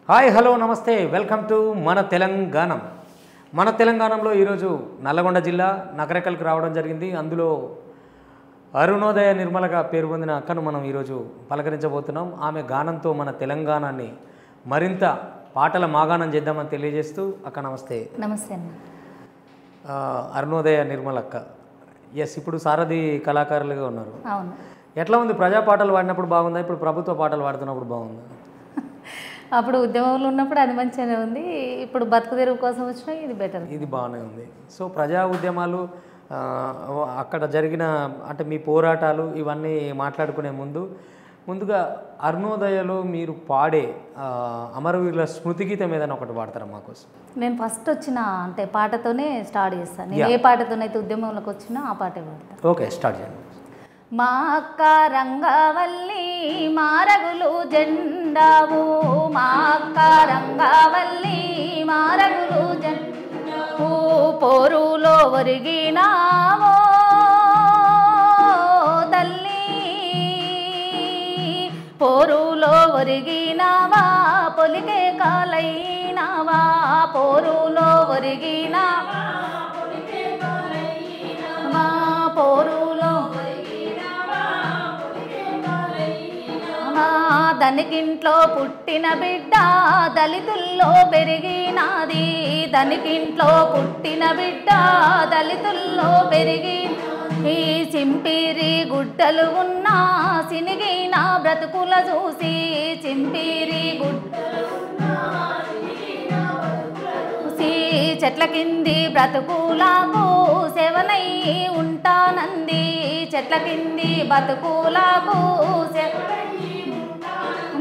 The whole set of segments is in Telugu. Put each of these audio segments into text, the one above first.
హాయ్ హలో నమస్తే వెల్కమ్ టు మన తెలంగాణ. మన తెలంగాణలో ఈరోజు నల్లగొండ జిల్లా నగరకల్కి రావడం జరిగింది. అందులో అరుణోదయ నిర్మలగా పేరు పొందిన అక్కను మనం ఈరోజు పలకరించబోతున్నాం. ఆమె గానంతో మన తెలంగాణని మరింత పాటల మాగాణం చేద్దామని తెలియజేస్తూ అక్క నమస్తే. నమస్తే అన్న. అరుణోదయ నిర్మల అక్క ఇప్పుడు సారథి కళాకారులుగా ఉన్నారు. అవును. ఎట్లా ఉంది? ప్రజా పాటలు పాడినప్పుడు బాగుందా? ఇప్పుడు ప్రభుత్వ పాటలు పాడుతున్నప్పుడు బాగుందా? అప్పుడు ఉద్యమంలో ఉన్నప్పుడు అది మంచిగానే ఉంది. ఇప్పుడు బతుకు తెరువు కోసం వచ్చినా ఇది బెటర్, ఇది బాగానే ఉంది. సో ప్రజా ఉద్యమాలు అక్కడ జరిగిన అంటే మీ పోరాటాలు ఇవన్నీ మాట్లాడుకునే ముందుగా అరుణోదయలో మీరు పాడే అమరవీరుల స్మృతి గీతం ఏదైనా ఒకటి పాడతారా మాకోసం? నేను ఫస్ట్ వచ్చిన అంటే పాటతోనే స్టార్ట్ చేస్తాను. నేను ఏ పాటతోనైతే ఉద్యమంలోకి వచ్చినా ఆ పాటే పాడతాను. ఓకే, స్టార్ట్ చేయండి. మా అక్క రంగవల్లి మారగులు జెండావు, మా అక్క రంగవల్లి మారగులు జెండావు, పోరులో ఒరిగినావో తల్లి, పోరులో ఒరిగినావా పొలికే కాలైనావా, పోరులో ఒరిగినావా మా పోరులో దనికింట్లో పుట్టిన బిడ్డ దళితుల్లో పెరిగినాది, దనికింట్లో పుట్టిన బిడ్డ దళితుల్లో పెరిగి ఈ చింపిరి గుడ్డలు ఉన్నా సినిగిన బ్రతుకుల చూసి, చింపిరి గుడ్డలు చూసి చెట్ల కింది బ్రతుకులకు సేవనై ఉంటానంది, చెట్ల కింది బతుకులకు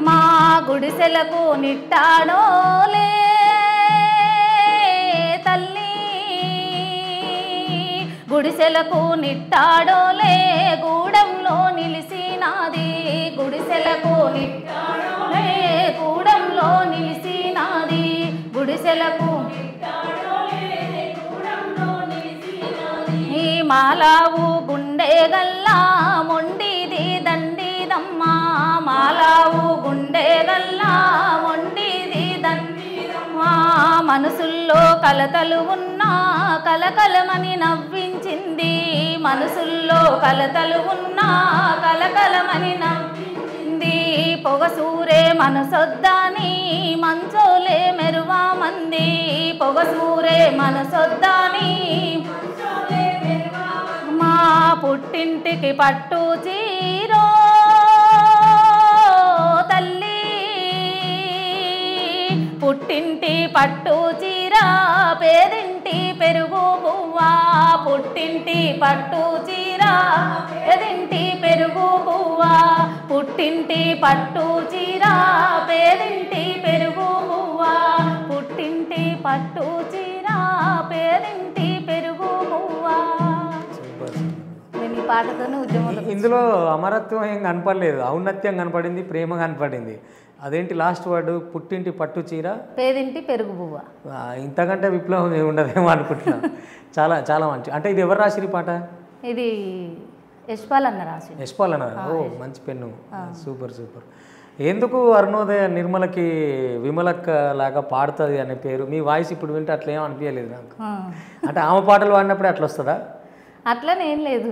మా గుడిసెలకు నిట్టాడోలే తల్లి, గుడిసెలకు నిట్టాడోలే గూడెంలో నిలిసినాది, గుడిసెలకు నిట్టాడోలే గూడెంలో నిలిసినాది, గుడిసెలకు ఈ మాలావు గుండె గల్లా మొండిది దండిదమ్మా, మాలావు గుండె గల్లా మొండిది దండిదమ్మా, మనసుల్లో కలతలు ఉన్నా కలకలమని నవ్వించింది, మనసుల్లో కలతలు ఉన్నా కలకలమని నవ్వింది, పొగసూరే మనసొద్దాని మంచోలే మెరువామంది, పొగసూరే మనసొద్దాని మా పుట్టింటికి పట్టు చీరో తల్లి, పుట్టింటి పట్టు చీర పేదింటి పెరుగు బువ్వా, పుట్టింటి పట్టు చీర పేదింటి పెరుగు బువ్వా, పుట్టింటి పట్టు చీర పేదింటి పెరుగు బువ్వా, పుట్టింటి పట్టు చీర పేదింటి పెరుగు బువ్వా. ఈ పాటతోనే ఉద్యమంలో ఇందులో అమరత్వం ఏం కనపడలేదు, ఔన్నత్యం కనపడింది, ప్రేమ కనపడింది. అదేంటి లాస్ట్ వర్డ్? పుట్టింటి పట్టు చీర పేదింటి పెరుగు బువ్వ. ఇంతకంటే విప్లవం ఏమి ఉండదేమో అనుకుంటున్నా. చాలా చాలా మంచి. అంటే ఇది ఎవరు రాసిరి పాట? ఇది యశ్పాల్ అన్న రాసి. యశ్పాల్ అన్నారు. ఓ మంచి పెన్ను, సూపర్ సూపర్. ఎందుకు అరుణోదయ నిర్మలకి విమలక్క లాగా పాడుతుంది అనే పేరు? మీ వాయిస్ ఇప్పుడు వింటే అట్లా ఏం అనిపించలేదు నాకు. అంటే ఆమె పాటలు పాడినప్పుడే అట్లా వస్తుందా? అట్లనేం లేదు.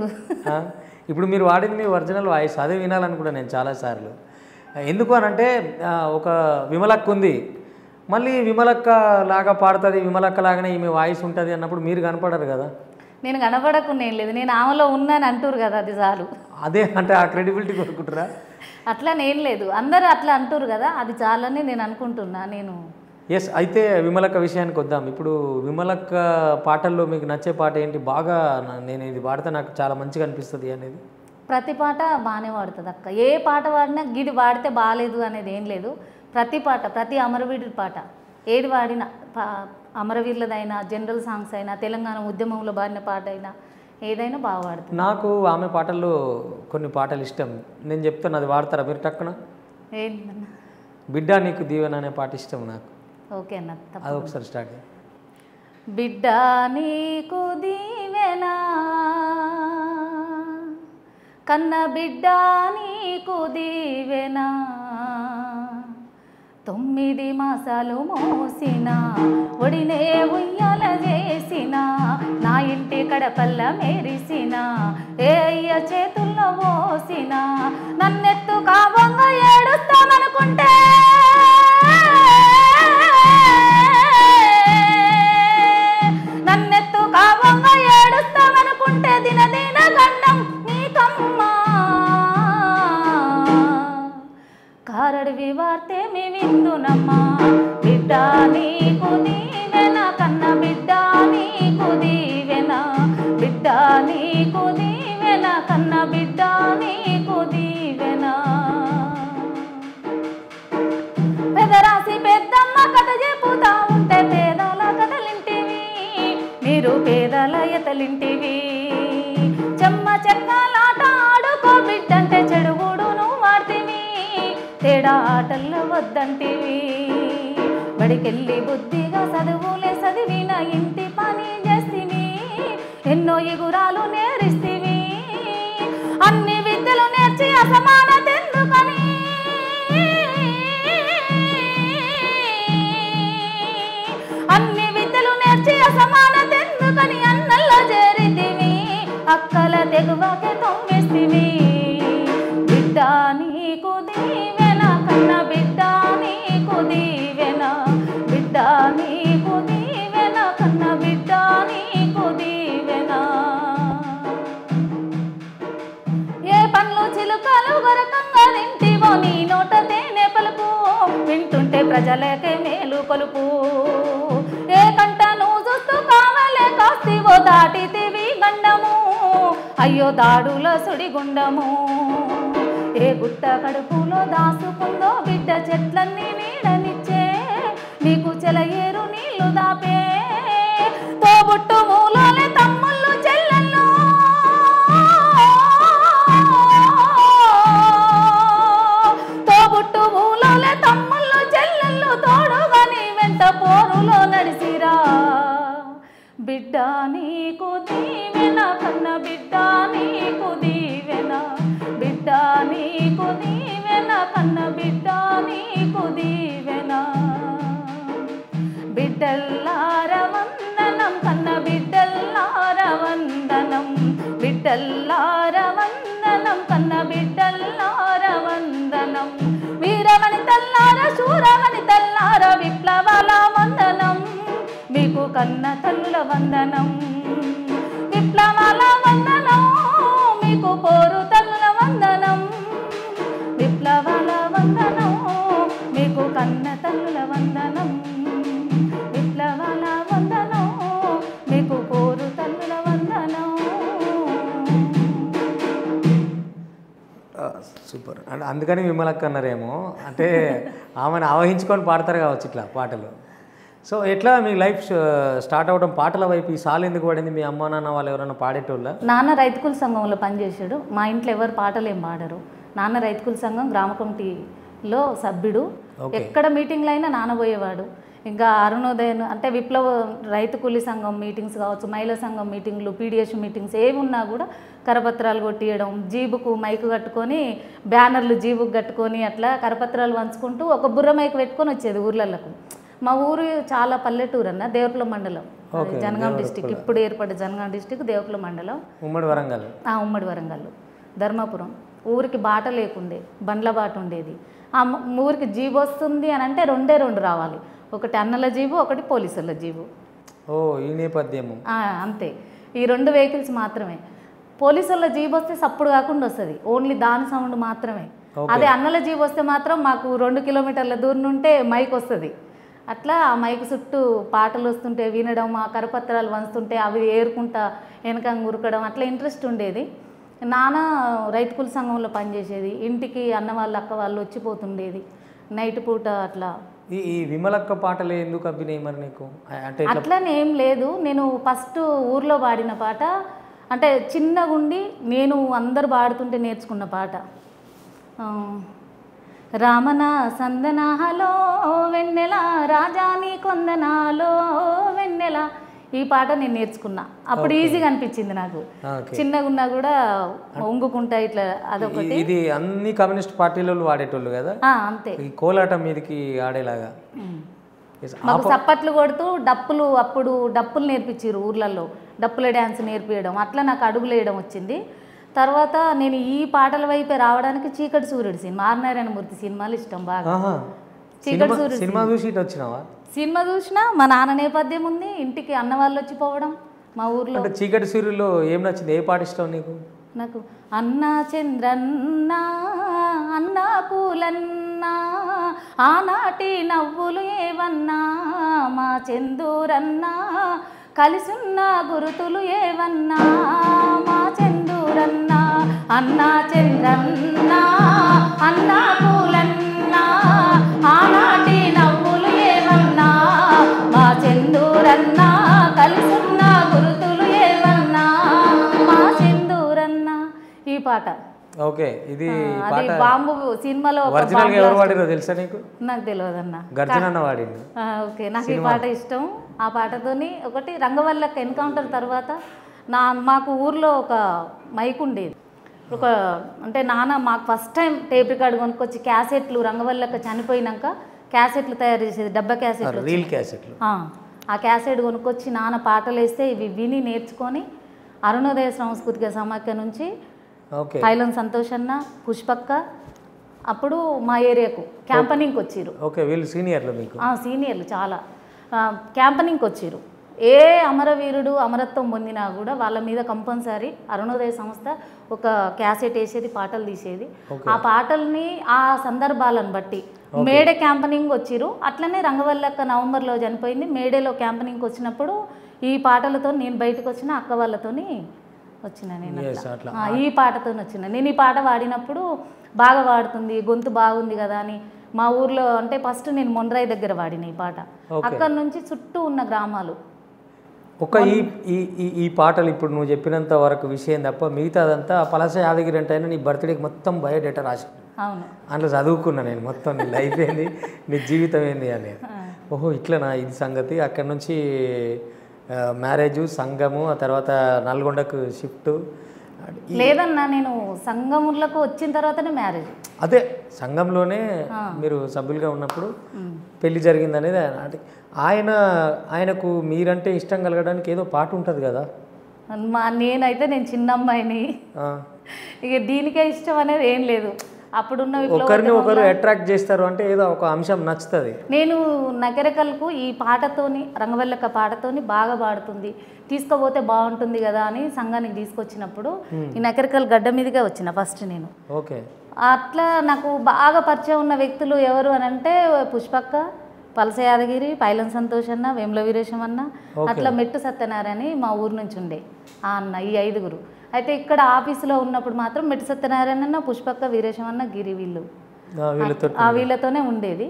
ఇప్పుడు మీరు వాడింది మీ ఒరిజినల్ వాయిస్, అదే వినాలనుకుంటా నేను చాలాసార్లు. ఎందుకు అని అంటే ఒక విమలక్క ఉంది, మళ్ళీ విమలక్క లాగా పాడుతుంది, విమలక్క లాగానే ఈమె వాయిస్ ఉంటుంది అన్నప్పుడు మీరు కనపడరు కదా. నేను కనపడకుండా ఏం లేదు, నేను ఆమెలో ఉన్నాను అంటారు కదా, అది చాలు. అదే అంటే ఆ క్రెడిబిలిటీ కొనుక్కుంటారా? అట్లనేం లేదు, అందరూ అట్లా అంటారు కదా, అది చాలని నేను అనుకుంటున్నా. నేను అయితే విమలక్క విషయానికి వద్దాం. ఇప్పుడు విమలక్క పాటల్లో మీకు నచ్చే పాట ఏంటి? బాగా నేను ఇది పాడితే నాకు చాలా మంచిగా అనిపిస్తుంది అనేది? ప్రతి పాట బాగానే పాడుతుంది అక్క. ఏ పాట పాడినా గిడి పాడితే బాగాలేదు అనేది ఏం లేదు. ప్రతి పాట, ప్రతి అమరవీరుడి పాట ఏది పాడినా, అమరవీరులదైనా, జనరల్ సాంగ్స్ అయినా, తెలంగాణ ఉద్యమంలో పాడిన పాట అయినా ఏదైనా బాగా పాడుతుంది. నాకు ఆమె పాటల్లో కొన్ని పాటలు ఇష్టం, నేను చెప్తాను, అది వాడతారా మీరు టక్కున? ఏంటన్నా? బిడ్డ నీకు దీవెన అనే పాట ఇష్టం నాకు. ఓకే అన్న, అది ఒకసారి స్టార్ట్. బిడ్డ నీకు దీవెనా కన్న బిడ్డ నీకు దీవెనా 9 మాసాలు మోసిన ఒడినే ఉయ్యాల చేసిన నా ఇంటి కడపల్ల మెరిసిన ఏ అయ్య చేతుల్లో పోసిన నన్నెత్తు కావంగా ఏడుస్తామనుకుంటే నన్నెత్తు కావంగా ఏడుస్తామనుకుంటే దినదిన గండం నీకమ్మా కారడివి వార్తే మీ విందునమ్మా బిడ్డ నీకు దీవెన కన్న బిడ్డ నీకు దీవెన బిడ్డ నీకు దీవెన కన్న బిడ్డ నీకు దీవెన పెదరాసి పెద్దమ్మ కథ చెప్పుతా ఉంటే పేదల కథలింటివి మీరు పేదల ఎతలింటివి చెమ్మ చెక్కలాట ఆడుకో బిడ్డంటే చెడుగుడు నువ్వు వాడితివి తేడా ఆటల్లో వద్దంటివి బడికెళ్ళి బుద్ధిగా చదువులే చదివిన ఇంటి పని చేస్తివి ఎన్నో ఎగురాలు నేర్పిస్తివి అన్ని విద్యలు నేర్చి అసమానత ఎందుకని అన్ని విద్యలు నేర్చి అసమానత ఎందుకని అన్నల్లో చేరితివి అక్కల తెగువకే తొమ్మిస్తివి బిడ్డ నీకు దీవెన కన్న బిడ్డ నీకు దీవెన బిడ్డ నీకు దీవెన కన్న బిడ్డ నీకు దీవెన ఏ పండ్లు చిలుకలు గరకంగా తింటివో నీ నోట తేనె పలుపు వింటుంటే ప్రజలకే మేలు కొలుపు ఏ కంట నువ్వు చూస్తూ కావలే కాస్తివో దాటితివి గండము అయ్యో దాడుల సుడిగుండము ఏ గుట్ట కడుపులో దాసుకుందో బిడ్డ చెట్లన్నీ నీడనిచ్చే నీకు చెలయేరు నీళ్లు దాపే తోబుట్టు మూలలే తమ్ముళ్ళు చెల్లెళ్ళు తోబుట్టు మూలలే తమ్ముళ్ళు చెల్లెళ్ళు తోడుగా నీ వెంట పోరులో నడిసిరా బిడ్డ నీకు దీవెన కన్న బిడ్డ నీకు దీవెన బిడ్డ నీకు దీవెన కన్న బిడ్డ నీకు దీవెన బిడ్డల్లార వందనం కన్న బిడ్డల్లార వందనం బిడ్డల్లార వందనం కన్న బిడ్డల్లార వందనం వీరవని తల్లార శూరవని తల్లార విప్లవాల వందనం మీకు కన్న తల్లుల వందనం విప్లవాల వందనం మీకు పోరు తల్లుల వందనం విప్లవాల వందనం మీకు కన్న తల్లుల వందనం విప్లవాల వందనం మీకు పోరు తల్లుల వందనం సూపర్ అంటే అందుకని విమలక్క అన్నారేమో అంటే ఆమెను ఆవహించుకొని పాడతారు కావచ్చు ఇట్లా పాటలు సో ఎట్లా మీ లైఫ్ స్టార్ట్ అవ్వడం పాటల వైపు ఈ సాల్ ఎందుకు పడింది మీ అమ్మ నాన్న వాళ్ళు ఎవరైనా పాడేటోళ్ళ నాన్న రైతుకుల సంఘంలో పనిచేసాడు మా ఇంట్లో ఎవరు పాటలు ఏం పాడరు నాన్న రైతుకుల సంఘం గ్రామ కమిటీలో సభ్యుడు ఎక్కడ మీటింగ్లు అయినా నాన్న పోయేవాడు ఇంకా అరుణోదయం అంటే విప్లవ రైతు కూలీ సంఘం మీటింగ్స్ కావచ్చు మహిళా సంఘం మీటింగ్లు పీడిఎస్ మీటింగ్స్ ఏమి ఉన్నా కూడా కరపత్రాలు కొట్టియడం జీబుకు మైకు కట్టుకొని బ్యానర్లు జీబుకు కట్టుకొని అట్లా కరపత్రాలు వంచుకుంటూ ఒక బుర్ర మైకు పెట్టుకొని వచ్చేది ఊర్లకు మా ఊరు చాలా పల్లెటూరు అన్న దేవపుల మండలం జనగాం డిస్టిక్ ఇప్పుడు ఏర్పడ్డ జనగాం డిస్టిక్ దేవపుల మండలం ఉమ్మడి వరంగల్ ఉమ్మడి వరంగల్ ధర్మాపురం ఊరికి బాట లేకుండే బండ్ల బాట ఉండేది ఆ ఊరికి జీబు వస్తుంది అని అంటే రెండు రావాలి ఒకటి అన్నల జీబు ఒకటి పోలీసుల జీబు ఓ ఈ నేపథ్యము అంతే ఈ 2 వెహికల్స్ మాత్రమే పోలీసుల జీబు వస్తే సప్పుడు కాకుండా వస్తుంది ఓన్లీ దాని సౌండ్ మాత్రమే అదే అన్నల జీబు వస్తే మాత్రం మాకు 2 కిలోమీటర్ల దూరం నుంటే మైక్ వస్తుంది అట్లా ఆ మైక్ చుట్టూ పాటలు వస్తుంటే వినడం ఆ కరపత్రాలు వంచుతుంటే అవి ఏరుకుంటా వెనకంగా ఉరకడం అట్లా ఇంట్రెస్ట్ ఉండేది నాన్న రైతు కూలీ సంఘంలో పనిచేసేది ఇంటికి అన్న వాళ్ళు అక్క వాళ్ళు వచ్చిపోతుండేది నైట్ పూట అట్లా ఈ విమలక్క పాటలు ఎందుకు అభినయ మరి నీకు అంటే అట్లనే ఏం లేదు నేను ఫస్ట్ ఊర్లో పాడిన పాట అంటే చిన్నగుండి నేను అందరు పాడుతుంటే నేర్చుకున్న పాట రామన సందనాలో వెన్నెల రాజాని కొందనాలో వెన్నెల ఈ పాట నేను నేర్చుకున్నా. అప్పుడు ఈజీగా అనిపించింది నాకు. చిన్నగా ఉన్నా కూడా ఒంగుకుంటా ఇట్లా అదొకటి. ఇది అన్ని కమ్యూనిస్ట్ పార్టీలలో వాడేటోళ్ళు కదా, అంతే. ఈ కోలాటం మీదకి ఆడేలాగా మాకు చప్పట్లు కొడుతూ అప్పుడు డప్పులు నేర్పించారు ఊర్లలో, డప్పుల డ్యాన్స్ నేర్పించడం, అట్లా నాకు అడుగులు వేయడం వచ్చింది. తర్వాత నేను ఈ పాటల వైపే రావడానికి చీకటి సూర్యుడు సినిమా, ఆర్నారాయణమూర్తి సినిమాలు ఇష్టం బాగా. చీకటి సూర్యుడు సినిమా చూసి వచ్చినావా? సినిమా చూసినా, మా నాన్న నేపథ్యం ఉంది, ఇంటికి అన్న వాళ్ళు వచ్చిపోవడం మా ఊర్లో. అంటే చీకటి సూర్యులో ఏం నచ్చింది, ఏ పాట ఇష్టం నీకు? నాకు అన్నా చంద్రన్న అన్నా పూలన్నా ఆనాటి నవ్వులు ఏవన్నా మా చందూరన్నా కలిసున్న గురుతులు ఏవన్నా మా చందూరన్నా అన్నా చంద్రన్న అన్నా పూలన్నా ఆనాటి నవ్వులు ఏవన్నా మా చందూరన్నా కలిసున్న గురుతులు ఏవన్నా మా చందూరన్నా. ఈ పాట ఓకే. ఇది బాంబు సినిమాలో ఒరిజినల్ గా ఎవరు వాడిరో తెలుసా నీకు? నాకు తెలియదన్న, గర్జనన్న వాడిండు. ఓకే, నాకు ఈ పాట ఇష్టం. ఆ పాటతోని ఒకటి రంగవల్లక్క ఎన్కౌంటర్ తర్వాత మాకు ఊర్లో ఒక మైక్ ఉండేది. అంటే నాన్న మాకు ఫస్ట్ టైం టేప్ రికార్డు కొనుక్కొచ్చి క్యాసెట్లు, రంగవల్లక్క చనిపోయినాక క్యాసెట్లు తయారు చేసేది, డబ్బా క్యాసెట్లు, రీల్ క్యాసెట్లు. ఆ క్యాసెట్ కొనుక్కొచ్చి నాన్న పాటలు వేస్తే ఇవి విని నేర్చుకొని అరుణోదయ సాంస్కృతిక సమాఖ్య నుంచి పైలం సంతోష్ అన్న, పుష్పక్క అప్పుడు మా ఏరియాకు క్యాంపనింగ్కి వచ్చిర్రు. ఓకే, వీళ్ళు సీనియర్లు మీకు? సీనియర్లు చాలా. క్యాంపనింగ్కి వచ్చిర్రు. ఏ అమరవీరుడు అమరత్వం పొందినా కూడా వాళ్ళ మీద కంపల్సరీ అరుణోదయ సంస్థ ఒక క్యాసెట్ వేసేది, పాటలు తీసేది. ఆ పాటల్ని ఆ సందర్భాలను బట్టి మేడే క్యాంపనింగ్ వచ్చిర్రు. అట్లనే రంగవల్లక్క నవంబర్లో చనిపోయింది. మేడేలో క్యాంపనింగ్కి వచ్చినప్పుడు ఈ పాటలతో నేను బయటకు వచ్చిన, అక్క వాళ్ళతోని వచ్చిన నేను. ఈ పాటతో వచ్చిన నేను. ఈ పాట వాడినప్పుడు బాగా వాడుతుంది, గొంతు బాగుంది కదా అని మా ఊర్లో, అంటే ఫస్ట్ నేను మొండ్రాయి దగ్గర వాడిన ఈ పాట. అక్కడి నుంచి చుట్టూ ఉన్న గ్రామాలు ఒక ఈ పాటలు ఇప్పుడు నువ్వు చెప్పినంత వరకు విషయం తప్ప మిగతాదంతా పలాస యాదగిరి అంటే నీ బర్త్డేకి మొత్తం బయోడేటా రాసి అవును అందులో చదువుకున్నా నేను మొత్తం, నీ లైఫ్ ఏంది, నీ జీవితం ఏంది అనేది. ఓహో ఇట్లనా ఇది సంగతి. అక్కడి నుంచి మ్యారేజు, సంఘము, ఆ తర్వాత నల్గొండకు షిఫ్ట్. లేదన్నా, నేను సంఘములకు వచ్చిన తర్వాతనే మ్యారేజ్. అదే సంఘంలోనే మీరు సభ్యులుగా ఉన్నప్పుడు పెళ్లి జరిగింది అనేది. ఆయనకు మీరంటే ఇష్టం కలగడానికి ఏదో పాట ఉంటుంది కదా? నేనైతే నేను చిన్న అమ్మాయిని, ఇక దీనికే ఇష్టం అనేది ఏం లేదు. అప్పుడున్న ఒకరిని ఒకరు అట్రాక్ట్ చేస్తారు అంటే ఏదో ఒక అంశం నచ్చుతుంది. నేను నగరకల్కు ఈ పాటతోని, రంగవల్లక్క పాటతోని బాగా పాడుతుంది, తీసుకుపోతే బాగుంటుంది కదా అని సంఘానికి తీసుకొచ్చినప్పుడు ఈ నగరకల్ గడ్డ మీదుగా వచ్చిన ఫస్ట్ నేను. ఓకే, అట్లా నాకు బాగా పరిచయం ఉన్న వ్యక్తులు ఎవరు అని అంటే పుష్పక్క, పలస యాదగిరి, పైలం సంతోష్ అన్న, వేముల వీరేశం అన్న, అట్లా మెట్టు సత్యనారాయణ మా ఊరు నుంచి ఉండే ఆ అన్న, ఈ 5గురు. అయితే ఇక్కడ ఆఫీసులో ఉన్నప్పుడు మాత్రం మెట్టు సత్యనారాయణ అన్న, పుష్పక్క, వీరేశం అన్న, గిరి వీళ్ళు వీళ్ళతోనే ఉండేది.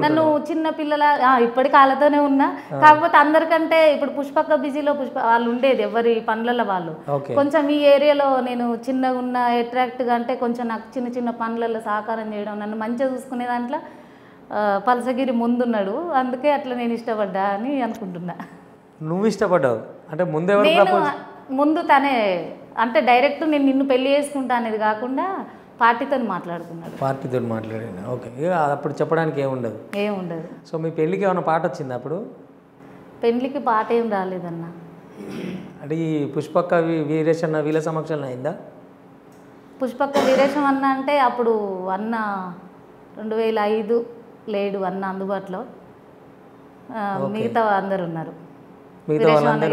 నన్ను చిన్న పిల్లల ఇప్పటికి వాళ్ళతోనే ఉన్నా. కాకపోతే అందరికంటే ఇప్పుడు పుష్పక్క బిజీలో వాళ్ళు ఉండేది ఎవరి పనులలో వాళ్ళు. కొంచెం ఈ ఏరియాలో నేను చిన్నగా ఉన్న అట్రాక్ట్గా అంటే కొంచెం నాకు చిన్న చిన్న పనులలో సహకారం చేయడం, నన్ను మంచిగా చూసుకునే దాంట్లో పలసగిరి ముందున్నాడు. అందుకే అట్లా నేను ఇష్టపడ్డా అని అనుకుంటున్నా. నువ్వు ఇష్టపడ్డావు అంటే ముందు తనే, అంటే డైరెక్ట్ నేను నిన్ను పెళ్లి చేసుకుంటా అనేది కాకుండా పార్టీతో మాట్లాడుకున్నాడు. పార్టీతో మాట్లాడాను. ఓకే, అప్పుడు చెప్పడానికి ఏముండదు. సో మీ పెళ్ళికి ఏమైనా పాట వచ్చింది అప్పుడు? పెళ్ళికి పాట ఏం రాలేదన్న. అంటే ఈ పుష్పక్క, వీరేశన్న వీళ్ళ సమక్షంలో అయిందా? పుష్పక్క, వీరేశం అన్న అంటే అప్పుడు అన్న 2005 లేడు అన్న అందుబాటులో. మిగతా అందరు ఉన్నారు,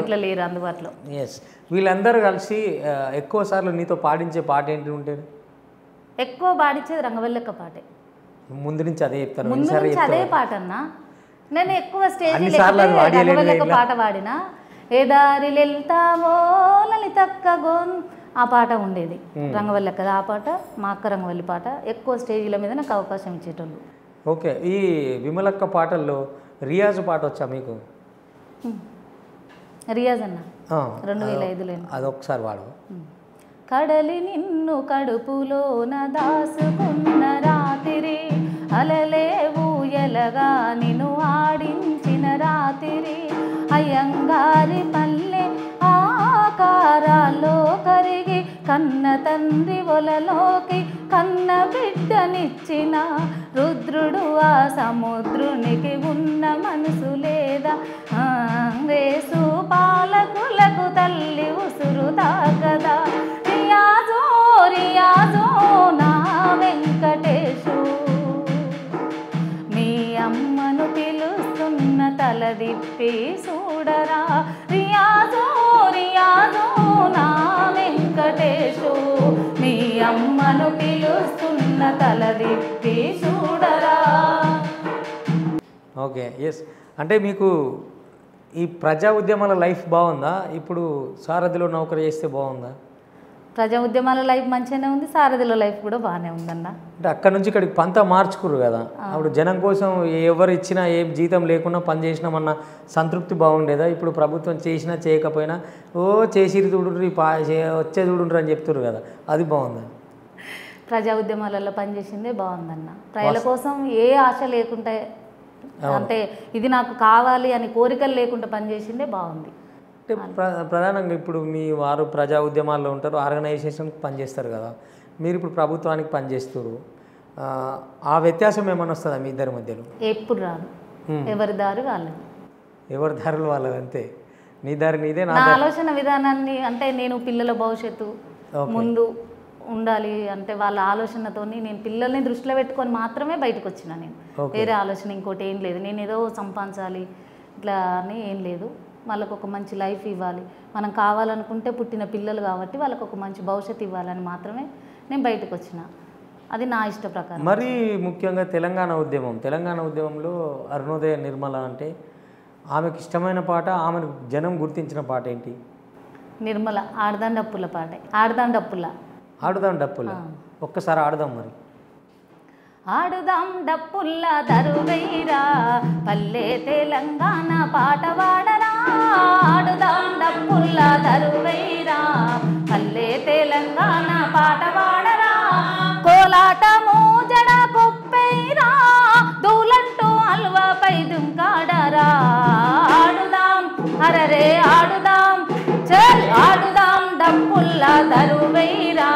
ఇట్లా లేరు అందుబాటులో. ఎస్, వీళ్ళందరూ కలిసి ఎక్కువ సార్లు నీతో పాడించే పాట ఏంటి ఉంటుంది? ఎక్కువ పాడించేది రంగవల్లక్క పాటే. ముందు నుంచి అదే చెప్తాను, ముందు నుంచి అదే పాట అన్న. నేను ఎక్కువ స్టేజ్ రంగవల్లక్క పాట పాడినా. ఏ దారి వెళ్తావో లలితక్క గోన్, ఆ పాట ఉండేది రంగవల్లక్కది. ఆ పాట మా అక్క రంగవల్లి పాట. ఎక్కువ స్టేజీల మీద నాకు అవకాశం ఇచ్చేటోళ్ళు. ఓకే, ఈ విమలక్క పాటల్లో రియాజ్ పాట వచ్చా మీకు? రియాజ్ అన్న 2005లో. అదొకసారి వాడు. కడలి నిన్ను కడుపులోన దాసుకున్న రాత్రి, అలలే ఊయలగా నిన్ను ఆడించిన రాత్రి, అయ్యంగారి పల్లె ఆకారాల్లో కరిగి కన్న తండ్రి ఒలలోకి కన్న బిడ్డనిచ్చిన రుద్రుడు ఆ సముద్రునికి ఉన్న మనసు లేదా రేసు పాలకులకు తల్లి ఉసురు తాకదా రియాజో రియాజో నా వెంకటేశు మీ అమ్మను పిలుస్తున్న తలదిప్పి చూడరా రియాజో రియాజో నా వెంకటేశు మీ అమ్మను పిలుస్తున్న తలదిప్పి చూడరా. Okay, yes. అంటే మీకు ఈ ప్రజా ఉద్యమాల లైఫ్ బాగుందా? ఇప్పుడు సారథిలో నౌకరీ చేస్తే బాగుందా? ప్రజా ఉద్యమాల లైఫ్ మంచిగానే ఉంది, సారథిలో లైఫ్ కూడా బాగానే ఉందన్న. అంటే అక్కడ నుంచి ఇక్కడికి పంత మార్చుకురు కదా, అప్పుడు జనం కోసం ఎవరు ఇచ్చినా ఏం జీతం లేకుండా పని చేసినామన్న సంతృప్తి బాగుండేదా? ఇప్పుడు ప్రభుత్వం చేసినా చేయకపోయినా ఓ చేసిరి చూడుర్రి వచ్చే చూడుండ్రు అని చెప్తున్నారు కదా, అది బాగుందా? ప్రజా ఉద్యమాలలో పనిచేసిందే బాగుందన్న. ప్రజల కోసం ఏ ఆశ లేకుండా, అంటే ఇది నాకు కావాలి అని కోరికలు లేకుండా పనిచేసిందే బాగుంది. అంటే ప్రధానంగా ఇప్పుడు మీ వారు ప్రజా ఉద్యమాల్లో ఉంటారు, ఆర్గనైజేషన్కి పనిచేస్తారు కదా, మీరు ఇప్పుడు ప్రభుత్వానికి పనిచేస్తారు, ఆ వ్యత్యాసం ఏమైనా వస్తుందా మీ ఇద్దరి మధ్యలో? ఎప్పుడు రాదు, ఎవరి దారి వాళ్ళది, ఎవరి దారులు వాళ్ళది, అంతే. నీ దారి నీదే. నా ఆలోచన విధానాన్ని, అంటే నేను పిల్లల భవిష్యత్తు ముందు ఉండాలి అంటే వాళ్ళ ఆలోచనతో నేను పిల్లల్ని దృష్టిలో పెట్టుకొని మాత్రమే బయటకు వచ్చిన. నేను వేరే ఆలోచన ఇంకోటి ఏం లేదు. నేను ఏదో సంపాదించాలి ఇట్లా అని ఏం లేదు. వాళ్ళకు ఒక మంచి లైఫ్ ఇవ్వాలి, మనం కావాలనుకుంటే పుట్టిన పిల్లలు కాబట్టి వాళ్ళకు ఒక మంచి భవిష్యత్తు ఇవ్వాలని మాత్రమే నేను బయటకు వచ్చిన. అది నా ఇష్ట ప్రకారం. మరి ముఖ్యంగా తెలంగాణ ఉద్యమంలో అరుణోదయ నిర్మల అంటే ఆమెకు ఇష్టమైన పాట, ఆమెను జనం గుర్తించిన పాట ఏంటి? నిర్మల ఆడదాం డప్పుల పాట. ఆడదాం డప్పుల ఒక్కసారి ఆడదాం మరి. ఆడుదాం డప్పుల్లా దరువైరా పల్లె తెలంగాణ పాట వాడరా. ఆడుదాం డప్పుల్లా దరువైరా పల్లె తెలంగాణ పాట వాడరా. కోలాట మూజడ కొప్పైరా దూలంటూ అల్వాపై దుంకాడరా. ఆడుదాం అరరే ఆడుదాం చల్ ఆడుదాం డప్పుల్లా దరువైరా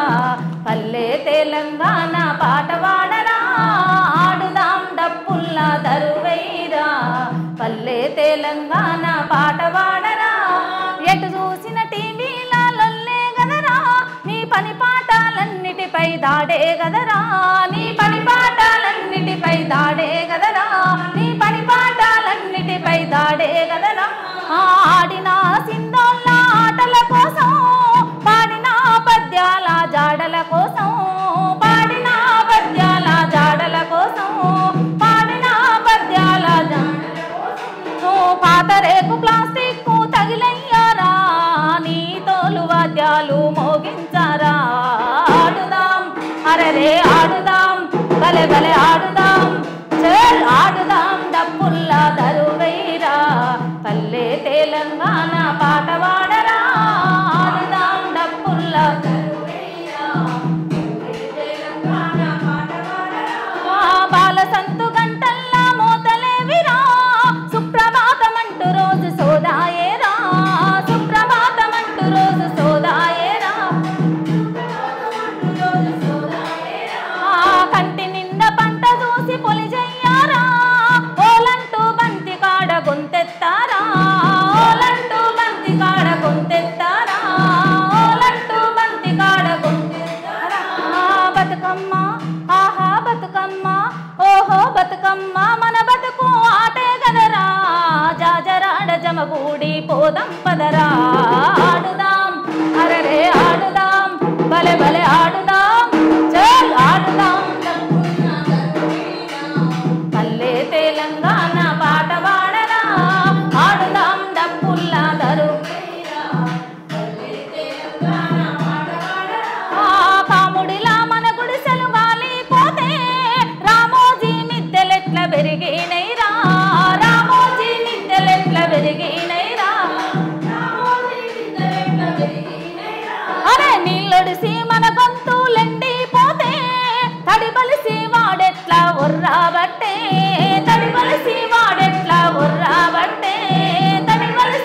పల్లె తెలంగాణ పాట వాడరా. ఆడుదాం డప్పుల్లా దరువైరా పల్లె తెలంగాణ పాట వాడరా. ఎటు చూసిన టీవీలల్లే గదరా నీ పని పాఠాలన్నిటిపై దాడే గదరా. నీ పని పాఠాలన్నిటిపై దాడే గదరా. నీ పని పాఠాలన్నిటిపై దాడే గదరా. ఆడిన సింధోళ్ళ ఆటల కోసం, పాడిన పద్యాల జాడల కోసం, పాడిన పద్యాల జాడల కోసం, పాడిన పద్యాల జాడల కోసం. పాత రేకు ప్లాస్టిక్ తగిలయ్యారా నీ తోలు వాద్యాలు మోగించారా. ఆడుదాం అరరే ఆడుదాం భలే భలే ఆడుదాం చల్ ఆడుదాం డప్పుల్లా దరువైరా పల్లె తెలంగాణ పాట వాడరా. ఆడుదాం డప్పుల్లా దరువైరా తెలంగాణ పాట వాడరా. బాల సంతు గంటల్లా మోతలేవిరా సుప్రభాతమంటూ రోజు సోదాయేరా. సుప్రభాతమంటూ రోజు సోదాయేరా. కంటి నిండా పంట చూసి పొలిజయ్యారా. ఓలంటూ బంతి కాడ గొంతెత్తారా. ఓలంటూ బంతి కాడ గొంతెత్తారా. ఓలంటూ బంతి కాడ గొంతెత్తారా. బతుకమ్మ ఆహా బతుకమ్మ ఓహో బతుకమ్మ మన బతుకు ఆటే గదరా. జాజరాడ జమగూడి పోదం పదరా. ఆడుదాం అరరే ఆడుదాం భలే భలే ఆడుదాం చల్ ఆడుదాం పల్లె తెలంగాణ పాట వాడరా. ఆడుదాం డప్పుల్లా దరువైరా పల్లె తెలంగాణ పాట వాడరా. కాముడిలా మన గుడిసెలు గాలిపోతే రామోజీ మిద్దెలెట్ల పెరిగినైరా. రామోజీ మిద్దెలెట్ల పెరిగినైరా. అరే నీళ్ళొడిసి మన గొంతులెండిపోతే తడిబలిసి వాడెట్లా ఒర్రాబట్టే. తడిబలిసి వాడెట్లా ఒర్రాబట్టే. తడిబలిసి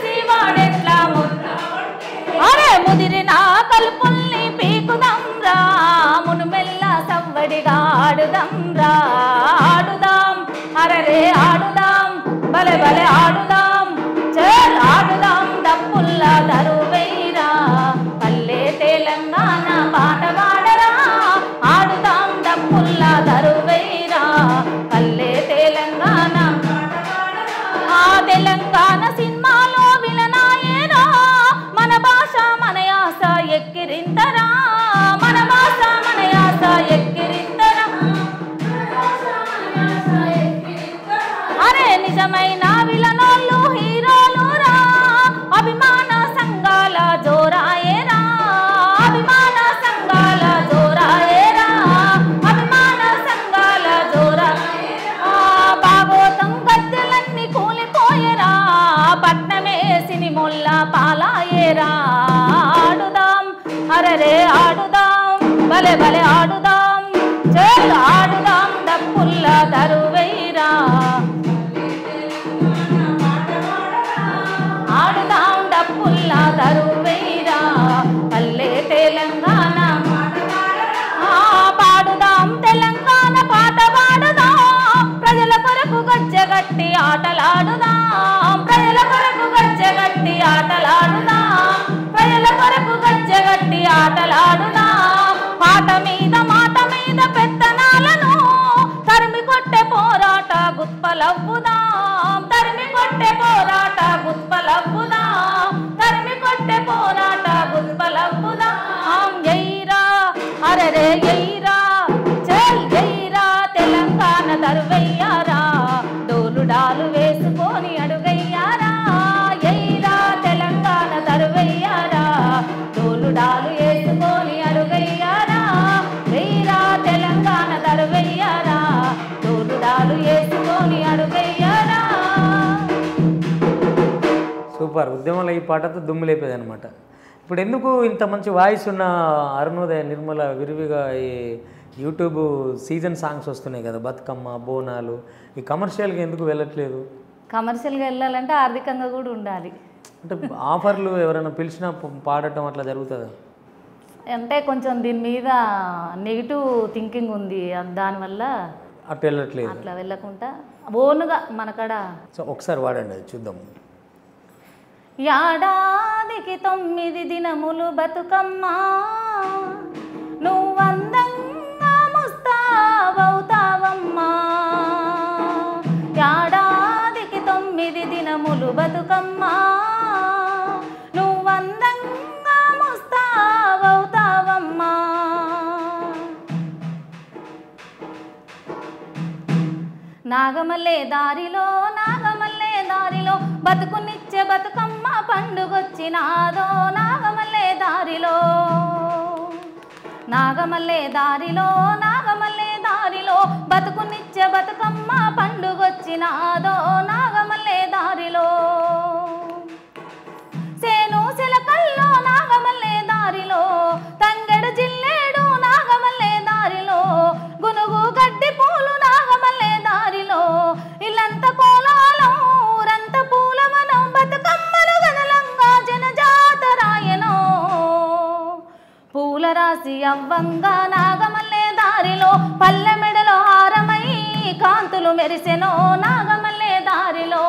అరరే ఆడుదాం భలే భలే ఆడుదాం చల్ ఆడుదాం డప్పుల్లా దరువైరా పల్లె తెలంగాణ పాట పాడరా ఆడుదాం డప్పుల్లా దరువైరా పల్లె తెలంగాణ ఆ తెలంగాణ సినిమాలో విలనాయేరా మన భాష మన యాస ఎక్కిరింతరా మన భాష మన యాస ఎక్కిరింతరా అరే నిజమైన విలనోళ్ళు హీరోలు రా అభిమాన సంఘాల జోరాయేరా అభిమాన సంఘాల జోరాయేరా అభిమాన సంఘాల జోరా భాగోతం గద్దెలన్నీ కూలిపోయేరా పట్నమే సినిమొల్ల పాలాయేరా ఆడుదాం అరరే ఆడుదాం భలే భలే ఆడుదాం చల్ ఆడుదాం డప్పుల్ల దరువైరా ఆడుదాం డప్పుల్ల దరువైరా పల్లె తెలంగాణ పాడుదాం తెలంగాణ పాట పాడుదాం ప్రజల కొరకు గజ్జగట్టి ఆటలాడుదాం ప్రజల కొరకు గజ్జగట్టి ఆటలాడుదాం ప్రజల కొరకు గజ్జగట్టి ఆటలాడుదాం మాట మీద పెత్తనాలను తరిమి కొట్టే పోరాట గుత్పలవ్వుదాం తరిమి కొట్టే పోరాట గుత్పలవ్వుదాం తరిమి కొట్టే పోరాట గుత్పలవ్వుదాం ఎయిరా అరరే ఎయిరా చల్ ఎయిరా తెలంగాణ దరువయ్యారా డోలుడాలు వేసుకొని అడుగయ్యారా ఎయిరా తెలంగాణ దరువయ్యారా డోలుడాలు వేసుకొని అడుగయ్యారా ఎయిరా తెలంగాణ దరువయ్యారా డోలుడాలు వేసుకొని అడుగయ్యారా సూపర్. ఉద్యమంలో ఈ పాటతో దుమ్ము లేపేది అనమాట. ఇప్పుడు ఎందుకు ఇంత మంచి వాయిస్ ఉన్న అరుణోదయ నిర్మల విరివిగా ఈ యూట్యూబ్ సీజన్ సాంగ్స్ వస్తున్నాయి కదా, బతుకమ్మ బోనాలు, ఈ కమర్షియల్గా ఎందుకు వెళ్ళట్లేదు? కమర్షియల్గా వెళ్ళాలంటే ఆర్థికంగా కూడా ఉండాలి. అంటే ఆఫర్లు ఎవరైనా పిలిచినా పాడటం అట్లా జరుగుతుందా? అంటే కొంచెం దీని మీద నెగిటివ్ థింకింగ్ ఉంది, దానివల్ల అట్లా వెళ్ళట్లేదు. అట్లా వెళ్ళకుండా ఓనుగా మనకాడ. సో ఒకసారి వాడండి, అది చూద్దాం. ఏడాదికి 9 దినములు బతుకమ్మ నువ్వందంగా ముస్తాబవుతావమ్మా ఏడాదికి 9 దినములు బతుకమ్మ నువ్వందంగా ముస్తాబవుతావమ్మా నాగమల్లే దారిలో నాగమల్లే దారిలో బతుకునిచ్చే బతుకమ్మ పండుగొచ్చినాదో నాగమల్లే దారిలో నాగమల్లే దారిలో నాగమల్లే దారిలో బతుకునిచ్చే బతుకమ్మ పండుగొచ్చినాదో నాగమల్లే దారిలో సేను సిలకల్లో నాగమల్లే దారిలో తంగెడు జిల్లేడు నాగమల్లే దారిలో గునుగు గడ్డి పూలు నాగమల్లే దారిలో ఇల్లంత కోలాలం ఊరంత పూలవనం బతుకమ్మలు గదలంగా జనజాతరాయనో పూల రాసి అవ్వంగా నాగమల్లే దారిలో పల్లె మెడలో హారమై కాంతులు మెరిసెనో నాగమల్లే దారిలో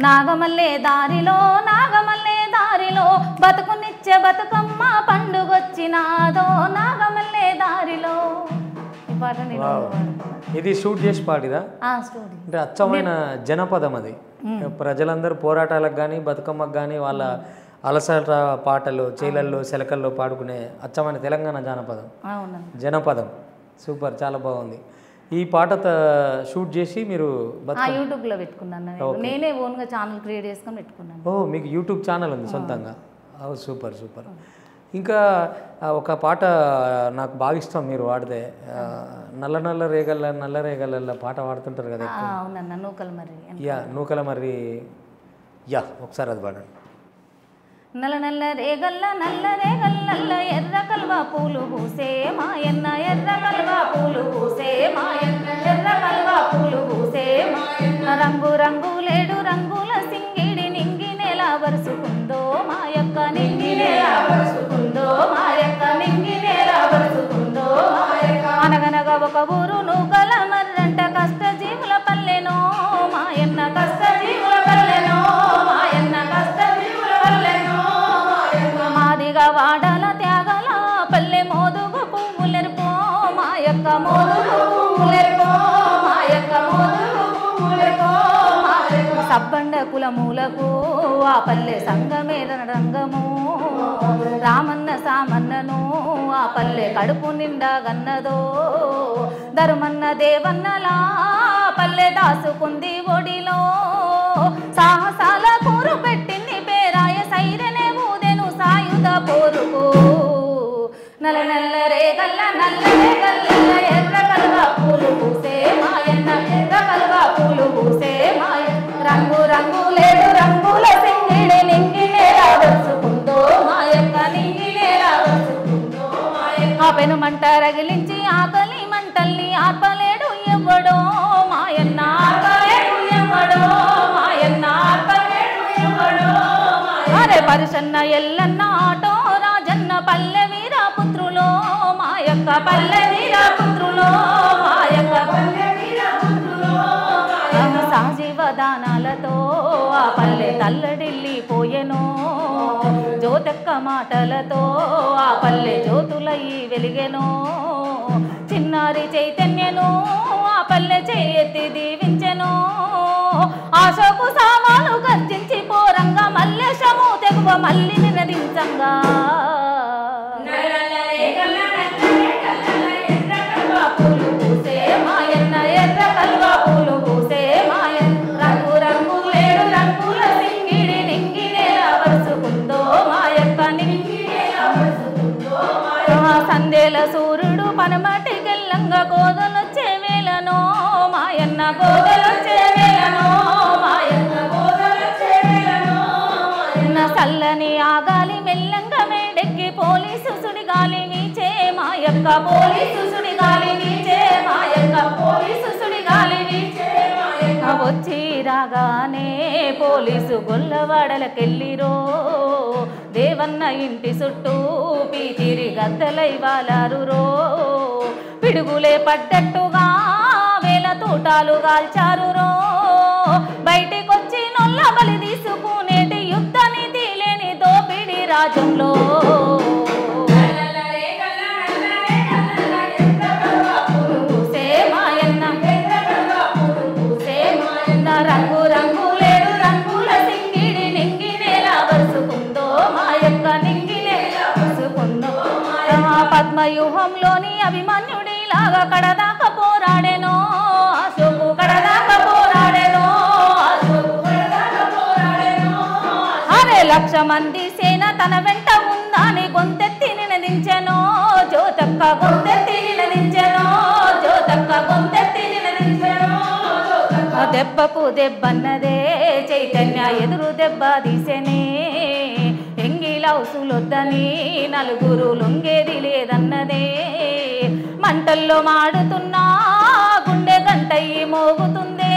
నాగమల్లే దారిలో నాగమల్లే దారిలో బతుకునిచ్చే బతుకమ్మ పండుగొచ్చినాదో నాగమల్లే దారిలో. ఈ పాట నేను ఇది షూట్ చేసి పాడిదా? స్టోరీ అంటే అచ్చమైన జనపదం అది. ప్రజలందరూ పోరాటాలకు కానీ బతుకమ్మకు కానీ వాళ్ళ అలసట పాటలు చేలల్లో శెలకల్లో పాడుకునే అచ్చమైన తెలంగాణ జానపదం, జనపదం. సూపర్, చాలా బాగుంది. ఈ పాట షూట్ చేసి మీరు యూట్యూబ్లో పెట్టుకున్నాను, నేనే ఓన్గా ఛానల్ క్రియేట్ చేసుకొని పెట్టుకున్నాను. ఓ, మీకు యూట్యూబ్ ఛానల్ ఉంది సొంతంగా? Super super. ఇంకా ఒక పాట నాకు బాగా ఇష్టం మీరు వాడితే, నల్ల నల్ల రేగల్ల నల్ల రేగల్ల పాట పాడుతుంటారు కదా. అవునన్నా, నూకల మర్రి. నూకల మర్రి. ఒకసారి అది పాడండి. నల్ల నల్ల రేగల్ల నల్ల రేగల్ల ఎర్ర కల్వా పూలు పూసే మాయన్న ఎర్ర కల్వా పూలు పూసే మాయన్న ఎర్ర కల్వా పూలు పూసే మాయన్న రంగు రంగు లేడు రంగుల సింగిడి నింగి నెల వరుసుకుందో మాయక్క నింగి నెల వరుసుకుందో మాయక్క నింగి నెల వరుసుకుందో మాయక్క అనగనగా ఒక ఊరు నూకల మర్రంట కష్టజీ మోదుగు పువ్వులెక్కో మాయక్క మోదుగు పువ్వులెక్కో సబ్బండ కులమూలకు ఆ పల్లె సంగమేర రంగము రామన్న సామన్నను ఆ పల్లె కడుపు నిండా గన్నదో ధర్మన్న దేవన్నలా పల్లె దాసుకుంది ఒడిలో సాహసాల కూరు పెట్టింది పేరాయ సైరనే ఊదెను సాయుధ పోరుకు నల్ల నల్ల రేగల్ల ఎర్ర కలువ పూలు పూసే మాయన్న ఎర్ర కలువ పూలు పూసే మాయ రంగు రంగు లేడు రంగుల సింగిడి నింగినేలా వరుసుకుందో మాయక్క నింగినేలా వరుసుకుందో మాయక్క పెను మంట రగిలించి ఆకలి మంటల్ని ఆర్పలేడు ఎవ్వడో మాయన్న ఆర్పలేడు ఎవ్వడో మాయన్న ఆర్పలేడు ఎవ్వడో అరే పరిసన్న ఎల్లన్న ఆటో రాజన్న పల్లె వీరపుత్రులో మాయక్క పల్లె వీరపుత్రులో మాయక్క పల్లె వీరపుత్రులో సహజీవదానాలతో ఆ పల్లె తల్లడిల్లిపోయెను జ్యోతక్క మాటలతో ఆ పల్లె జ్యోతులయ్యి వెలిగెను చిన్నారి చైతన్యను ఆ పల్లె చేయెత్తి దీవించెను ఆశకు సామాను గర్జించి పోరంగా మల్లేశము తెగువ మల్లి నినదించంగా పూలు పూసే మాయన్న ఎర్ర కల్వ పూలు పూసే మాయన్న రంగు రంగు లేడు రంగుల సింగిడి నింగినేలా వరుసుకుందో మాయక్క నింగినేలా వరుసుకుందో సందేల సూర్యుడు పనమటి గెల్లంగా గోదలొచ్చే వేళనో మాయన్న గోదలొచ్చే వేళనో మాయన్న గోదలొచ్చే వేళనో మాయన్న చల్లని ఆగాలి మెల్లంగా మేడెక్కి పోలీసు సుడిగాలి వీచే మాయక్క పోలీసు సుడిగాలి వీచే మాయక్క పోలీసు సుడిగాలి వీచే మాయక్క వచ్చి రాగానే పోలీసు గొల్లవాడలకెళ్ళిరో దేవన్న ఇంటి చుట్టూ పీతిరి గద్దలై వాలారురో పిడుగులే పడ్డట్టుగా వేల తూటాలు గాల్చారురో బయటికొచ్చి నొల్ల బలి తీసుకునేటి యుద్ధ నిధి లేని దోపిడి రాజ్యంలో రంగు రంగు లేడు రంగుల సింగిడి నింగినేలా వరుసుకుందో మాయక్క నింగినేలా వరుసుకుందో పద్మవ్యూహంలోని అభిమన్యుడి లాగా కడదాకా పోరాడెనో అశోకు కడదాకా పోరాడెనో అరే 1,00,000 మంది సేన తన వెంట ఉందని గొంతెత్తి నినదించెనో జ్యోతక్క గొంతెత్తి నినదించెనో జ్యోతక్క గొంతెత్తి నినదించెనో దెబ్బకు దెబ్బన్నదే చైతన్య ఎదురు దెబ్బ తీసెనే ఎంగిలౌసులొద్దని నలుగురు లొంగేది లేదన్నదే మంటల్లో మాడుతున్నా గుండె గంటయ్యి మోగుతుందే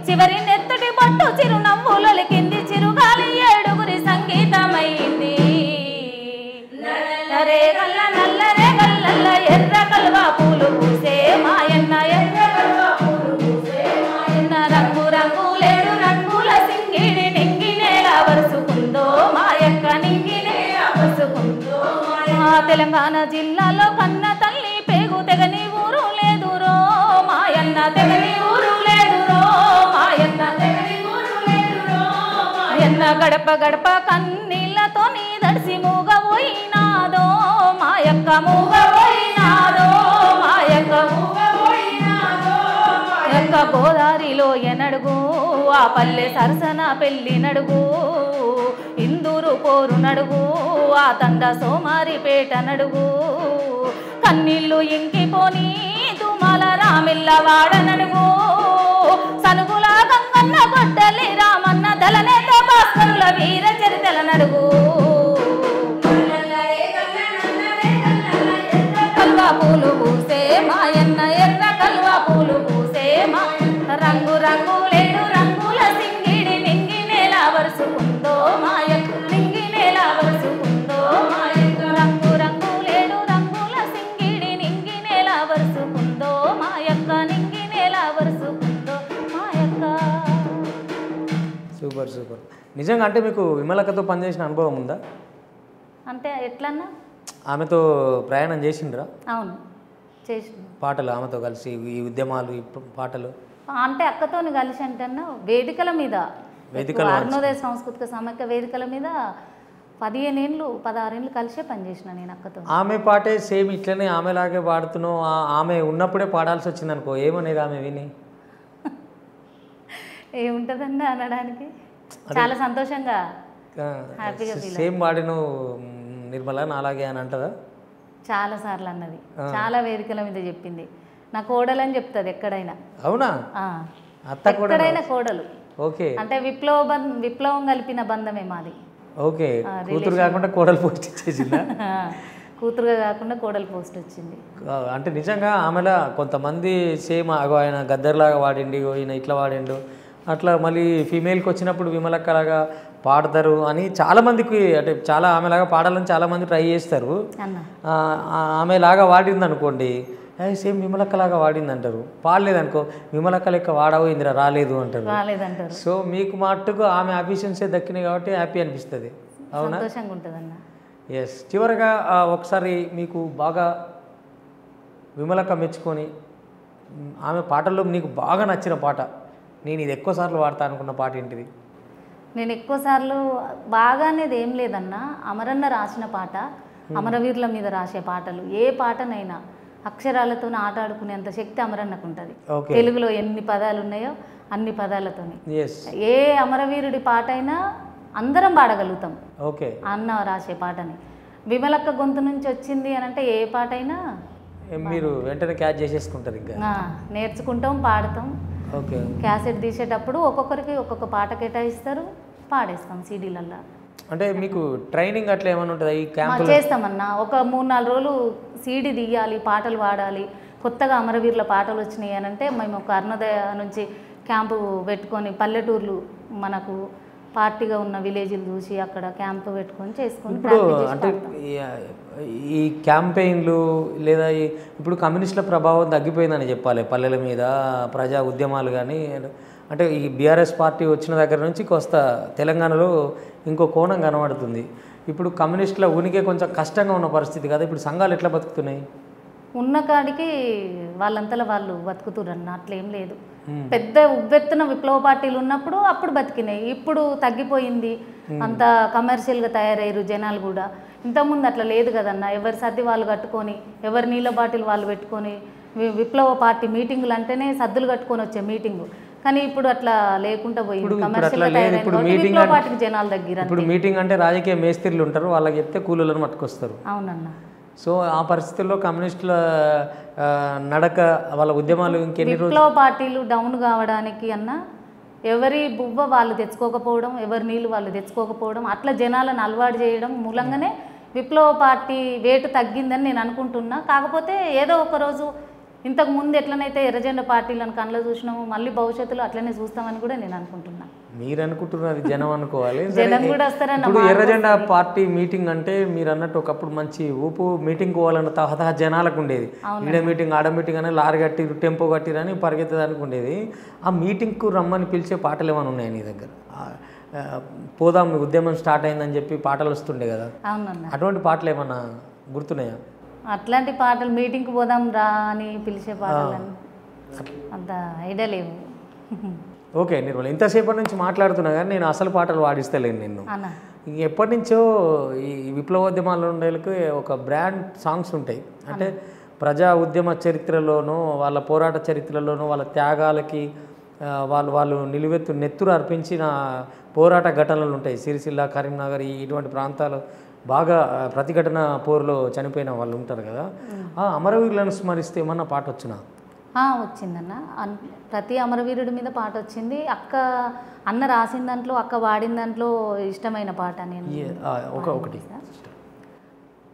చివరి నెత్తటి పట్టు చిరునవ్వులొలికింది చిరుగాలి ఏడుగురి సంగీతమైంది నరే గల్ల నల్లరే గల్లల్ల ఎర్ర కల్వ పూలు పూసే మాయన్న ఎర్ర కల్వ పూలు పూసే మాయన్న రంగు రంగు లేడు రంగుల సింగిడి నింగినేలా వరుసుకుందో మాయక్క నింగినేలా వరుసుకుందో తెలంగాణ జిల్లాలో కన్న తల్లి పేగు తెగని ఊరు లేదురో మాయన్న తెగని ఊరు లేదురో మాయన్న తెగని ఊరు లేదురో మాయన్న గడప గడప కన్నీళ్లతో నీ దర్శి మూగబోయినాదో మాయక్క మూగబోయినాదో మాయక్క మూగబోయినాదో మాయక్క గోదారిలో ఎనడుగు ఆ పల్లె సరసన పెళ్లి నడుగు ఇందూరు పోరు నడుగు ఆ తండ సోమారిపేట నడుగు కన్నీళ్ళు ఇంకిపోని తుమల రామిల్ల వాడ నడుగు సనుగుల గంగన్న గొడ్డలి రామన్న దళనేత భాస్కరుల వీర చరితల నడుగు కల్వ పూలు పూసే మాయన్న ఎర్ర కల్వ పూలు పూసే మాయన్న రంగు రంగు లేడు రంగుల సింగిడి నింగినేలా వరుసుకుందో మాయక్క నింగినేలా వరుసుకుందో మాయక్క రంగు రంగు లేడు రంగుల సింగిడి నింగినేలా వరుసుకుందో మాయక్క నింగినేలా వరుసుకుందో మాయక్క. Super super. నిజంగా అంటే మీకు విమలక్కతో పనిచేసిన అనుభవం ఉందా? అంటే ఎట్లన్నా ఆమెతో ప్రయాణం చేసిండ్రా? అవును చేసి పాటలు ఆమెతో కలిసి ఈ ఉద్యమాలు ఈ పాటలు అంటే అక్కతోని కలిసి అంటే వేదికల మీద అరుణోదయ సాంస్కృతిక సమైక్య వేదికల మీద 15 ఏళ్ళు 16 ఏళ్ళు కలిసే పనిచేసిన నేను అక్కతో. ఆమె పాటే సేమ్ ఇట్లనే ఆమెలాగే పాడుతున్నావు, ఆమె ఉన్నప్పుడే పాడాల్సి వచ్చింది అనుకో, ఏమనేది ఆమె విని? ఏముంటుందండి అనడానికి, చాలా సంతోషంగా హ్యాపీగా ఫీల్. సేమ్ పాడిను నిర్మల నాలాగే అని అంటదా? చాలా సార్లు అన్నది, చాలా వేదికల మీద చెప్పింది. నా కోడలని చెప్తుంది ఎక్కడైనా. అవునా? అత్త ఎక్కడైనా కోడలు. ఓకే, అంటే విప్లవం కలిపిన బంధమే మాది. ఓకే, కూతురు కాకుండా కోడలు పోస్ట్ ఇచ్చేసిందా? కూతురుగా కాకుండా కోడలు పోస్ట్ వచ్చింది. అంటే నిజంగా ఆమెలా కొంతమంది సేమ్ ఆయన గద్దర్లాగా వాడిండి, ఈయన ఇట్లా వాడిండు, అట్లా మళ్ళీ ఫీమేల్కి వచ్చినప్పుడు విమలక్కలాగా పాడతారు అని చాలామందికి, అంటే చాలా ఆమెలాగా పాడాలని చాలామంది ట్రై చేస్తారు. ఆమెలాగా వాడింది అనుకోండి, సేమ్ విమలక్కలాగా వాడింది అంటారు. పాడలేదనుకో, విమలక్క లెక్క వాడవు ఇందిరా రాలేదు అంటారు. సో మీకు మట్టుకు ఆమె అఫిషియన్సీ దక్కినాయి కాబట్టి హ్యాపీ అనిపిస్తుంది. అవునా? సంతోషంగా ఉంటుంది అన్న. ఎస్. చివరగా ఒకసారి మీకు బాగా విమలక్క మెచ్చుకొని ఆమె పాటల్లో నీకు బాగా నచ్చిన పాట, నేను ఇది ఎక్కువసార్లు వాడతా అనుకున్న పాట ఏంటిది? నేను ఎక్కువసార్లు బాగా అనేది ఏం లేదన్నా, అమరన్న రాసిన పాట, అమరవీరుల మీద రాసే పాటలు ఏ పాటనైనా అక్షరాలతో ఆట ఆడుకునేంత శక్తి అమరన్నకు ఉంటుంది. తెలుగులో ఎన్ని పదాలు ఉన్నాయో అన్ని పదాలతోని ఏ అమరవీరుడి పాట అయినా అందరం పాడగలుగుతాం. ఓకే, అన్న రాసే పాటని విమలక్క గొంతు నుంచి వచ్చింది అని అంటే ఏ పాట అయినా మీరు వెంటనే క్యాచ్ చేసేసుకుంటారు, ఇంకా నేర్చుకుంటాం, పాడతాం. ఓకే, క్యాసెట్ తీసేటప్పుడు ఒక్కొక్కరికి ఒక్కొక్క పాట కేటాయిస్తారు, పాడేస్తాం సీడీలల్లో. అంటే మీకు ట్రైనింగ్ అట్లా ఏమైనా ఉంటుందా ఈ క్యాంప్? చేస్తామన్నా, ఒక 3-4 రోజులు సీడీ తీయాలి, పాటలు పాడాలి. కొత్తగా అమరవీరుల పాటలు వచ్చినాయి అని అంటే మేము ఒక అరుణోదయ నుంచి క్యాంపు పెట్టుకొని పల్లెటూర్లు మనకు పార్టీగా ఉన్న విలేజ్లు చూసి అక్కడ క్యాంపు పెట్టుకొని చేసుకొని. ఇప్పుడు అంటే ఈ క్యాంపెయిన్లు లేదా ఇప్పుడు కమ్యూనిస్టుల ప్రభావం తగ్గిపోయిందని చెప్పాలి పల్లెల మీద, ప్రజా ఉద్యమాలు కానీ. అంటే ఈ బీఆర్ఎస్ పార్టీ వచ్చిన దగ్గర నుంచి కొంత తెలంగాణలో ఇంకో కోణం కనబడుతుంది. ఇప్పుడు కమ్యూనిస్టుల ఉనికి కొంచెం కష్టంగా ఉన్న పరిస్థితి కదా, ఇప్పుడు సంఘాలు ఎట్లా బతుకుతున్నాయి? ఉన్న కాడికి వాళ్ళంతలో వాళ్ళు బతుకుతురన్న, అట్లేం లేదు. పెద్ద ఉవ్వెత్తున విప్లవ పార్టీలు ఉన్నప్పుడు అప్పుడు బతికినాయి, ఇప్పుడు తగ్గిపోయింది. అంత కమర్షియల్గా తయారయ్యారు జనాలు కూడా. ఇంతకుముందు అట్లా లేదు కదన్న, ఎవరి సర్ది వాళ్ళు కట్టుకొని, ఎవరి నీళ్ళ బాటిల్ వాళ్ళు పెట్టుకొని విప్లవ పార్టీ మీటింగులు అంటేనే సద్దులు కట్టుకొని వచ్చే మీటింగు. కానీ ఇప్పుడు అట్లా లేకుండా పోయింది, కమర్షియల్గా తయారైంది విప్లవ పార్టీకి జనాలు దగ్గర. ఇప్పుడు మీటింగ్ అంటే రాజకీయ మేస్త్రీలు ఉంటారు, వాళ్ళకి చెప్తే కూలీలను పట్టుకొస్తారు. అవునన్న. సో ఆ పరిస్థితుల్లో కమ్యూనిస్టుల నడక, వాళ్ళ ఉద్యమాలు ఇంకెన్ని రోజులు విప్లవ పార్టీలు డౌన్ కావడానికి అన్న ఎవరి బువ్వ వాళ్ళు తెచ్చుకోకపోవడం, ఎవరి నీళ్ళు వాళ్ళు తెచ్చుకోకపోవడం, అట్లా జనాలను అలవాటు చేయడం మూలంగానే విప్లవ పార్టీ వేటు తగ్గిందని నేను అనుకుంటున్నా. కాకపోతే ఏదో ఒక రోజు ఇంతకు ముందు ఎట్లనైతే ఎర్రజెండా పార్టీలను కళ్ళలో చూసినాము, మళ్ళీ భవిష్యత్తులో అట్లనే చూస్తామని కూడా నేను అనుకుంటున్నా. మీరు అనుకుంటున్నారు, జనం అనుకోవాలి. జనం కూడా వస్తారన్న. ఇప్పుడు ఎర్రజెండా పార్టీ మీటింగ్ అంటే మీరు అన్నట్టు ఒకప్పుడు మంచి ఊపు మీటింగ్ పోవాలన్న తహతహ జనాలకు ఉండేది. ఈడ మీటింగ్ ఆడ మీటింగ్ అని లారీ కట్టిరు, టెంపో కట్టిరని పరిగెత్తడానికి ఉండేది. ఆ మీటింగ్కు రమ్మని పిలిచే పాటలు ఏమైనా ఉన్నాయి నీ దగ్గర? పోదాం ఉద్యమం స్టార్ట్ అయిందని చెప్పి పాటలు వస్తుండే కదా, అటువంటి పాటలు ఏమన్నా గుర్తున్నాయా? అట్లాంటి పాటలు మీటింగ్కి పోదాం రా అని పిలిచే పాటలని అంత ఐడియా లేవు. ఓకే నిర్మల, ఇంతసేపటి నుంచి మాట్లాడుతున్నా కానీ నేను అసలు పాటలు పాడిస్తలేను నిన్ను. ఎప్పటి నుంచో ఈ విప్లవోద్యమాల ఉండేలకు ఒక బ్రాండ్ సాంగ్స్ ఉంటాయి. అంటే ప్రజా ఉద్యమ చరిత్రలోనూ, వాళ్ళ పోరాట చరిత్రలోనూ, వాళ్ళ త్యాగాలకి వాళ్ళు నెత్తురు అర్పించిన పోరాట ఘటనలు ఉంటాయి. సిరిసిల్ల, కరీంనగర్ ఇటువంటి ప్రాంతాలు బాగా ప్రతిఘటన పోరులో చనిపోయిన వాళ్ళు ఉంటారు కదా. ఆ అమరవీరులను స్మరిస్తే ఏమన్నా పాట వచ్చినా? వచ్చిందన్న, ప్రతి అమరవీరుడి మీద పాట వచ్చింది. అన్న రాసిన దాంట్లో, అక్క వాడిన దాంట్లో ఇష్టమైన పాట నేను ఒకటి.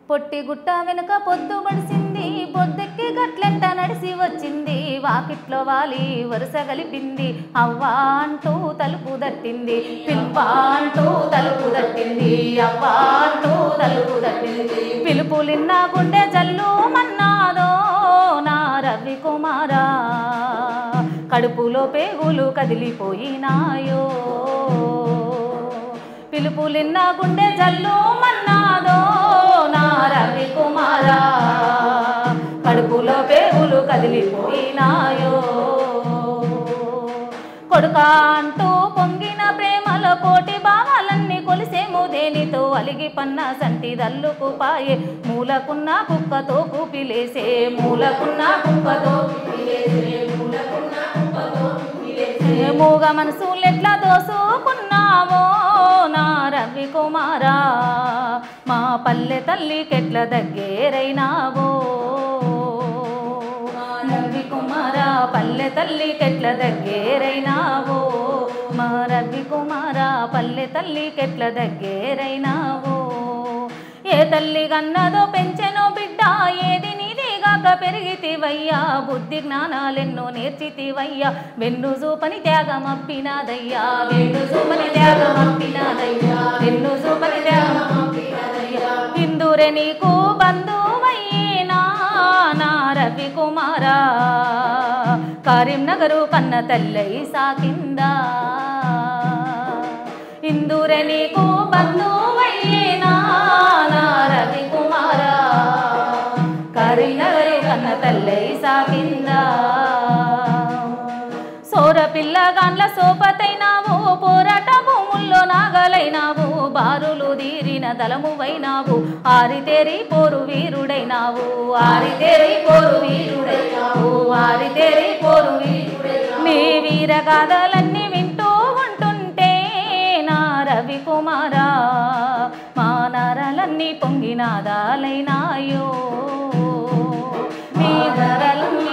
పొట్టి గుట్ట వెనుక పొద్దు పడిసింది, పొద్దెక్కి గట్లెంట నడిసి వచ్చింది, వాకిట్లో వాలి వరుస గలిపింది, అవ్వా అంటూ తలుపు దట్టింది, పిలుపా అంటూ తలుపు దట్టింది, అవ్వా అంటూ తలుపు దట్టింది, పిలుపులిన్నా గుండె జల్లు మన్నాదో నా రవి కుమారా, కడుపులో పేగులు కదిలిపోయినాయో, పిలుపులిన్న గుండె జల్లు మన్నాదో నా రవి కుమారా, కడుపులో వెళ్ళిపోయినాయో కొడుకా అంటూ పొంగిన ప్రేమల కోటి భావాలన్నీ కొలిసేము దేనితో అలిగి పన్న సంటి దల్లుకు పాయే మూలకున్న కుక్కతో కూపిలేసే మూలకున్న కుక్కతో మూగ మనసులెట్లా దోసుకున్నామో నా రవి కుమారా మా పల్లె తల్లికెట్ల దగ్గరైనావో రవి కుమారా పల్లె తల్లికెట్ల దగ్గరైనావో మా రవి కుమారా పల్లె తల్లికెట్ల దగ్గరైనావో ఏ తల్లి కన్నదో పెంచెనో బిడ్డ ఏది నీదిగాక పెరిగితివయ్యా బుద్ధి జ్ఞానాలెన్నో నేర్చితివయ్యా వెన్ను చూపని త్యాగమప్పినాదయ్యా వెన్ను చూపని త్యాగమప్పినాదయ్యా వెన్ను చూపని త్యాగమప్పినాదయ్యా హిందూరే నీకు బంధువయ్యేనా నా రవి కుమారా కరీంనగరు కన్న తల్లై సాకిందా హిందూరే నీకు బంధువయ్యేనా నా రవి కుమారా కరీంనగరు కన్న తల్లై సాకిందా సోర పిల్లగాన్ల సోపతైనావు పోరాట భూముల్లో నాగలైనావు బారులు తీరిన దళమువైనావు ఆరితేరి పోరు వీరుడైనావు ఆరితేరి పోరు వీరుడైనావు ఆరితేరి పోరు వీరుడైనావు నీ వీరగాథలన్నీ వింటూ ఉంటుంటే నా రవి కుమారా మా నరలన్నీ పొంగినాదాలైనాయో నీ నరలన్నీ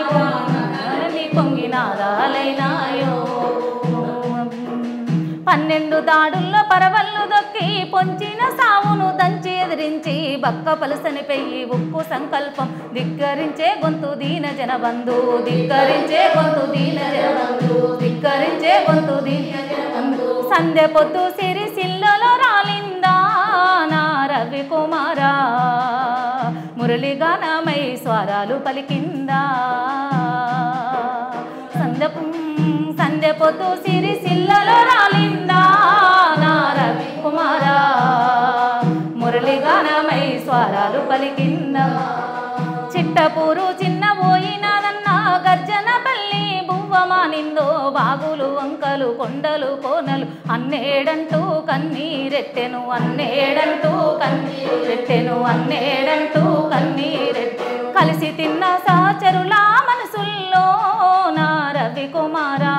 పొంగినాదాలైనాయో 12 దాడుల్లో పరవళ్ళు దొక్కి పొంచిన సావును దంచి ఎదిరించి బక్క పలసని పెయ్యి ఉక్కు సంకల్పం ధిక్కరించే గొంతు దీన జనబంధు ధిక్కరించే గొంతు దీన జనబంధు ధిక్కరించే గొంతు దీన జనబంధు సంధ్య పొద్దు సిరిసిల్లలో రాలిందా నా రవి కుమారా మురళిగానమై స్వరాలు పలికిందా సంధ్య పొద్దు సిరిసిల్లలో రాలిందా నా రవి కుమారా మురళిగానమై స్వరాలు పలికిందా చిట్టపూరు చిన్న పోయినాదన్నా గర్జన పల్లి బువ్వమానిందో బాగులు వంకలు కొండలు కోనలు అన్నేడంటూ కన్నీరెట్టెను అన్నేడంటూ కన్నీరెట్టెను అన్నేడంటూ కన్నీరెట్టెను కలిసి తిన్న సహచరులా మనసుల్లో నా రవి కుమారా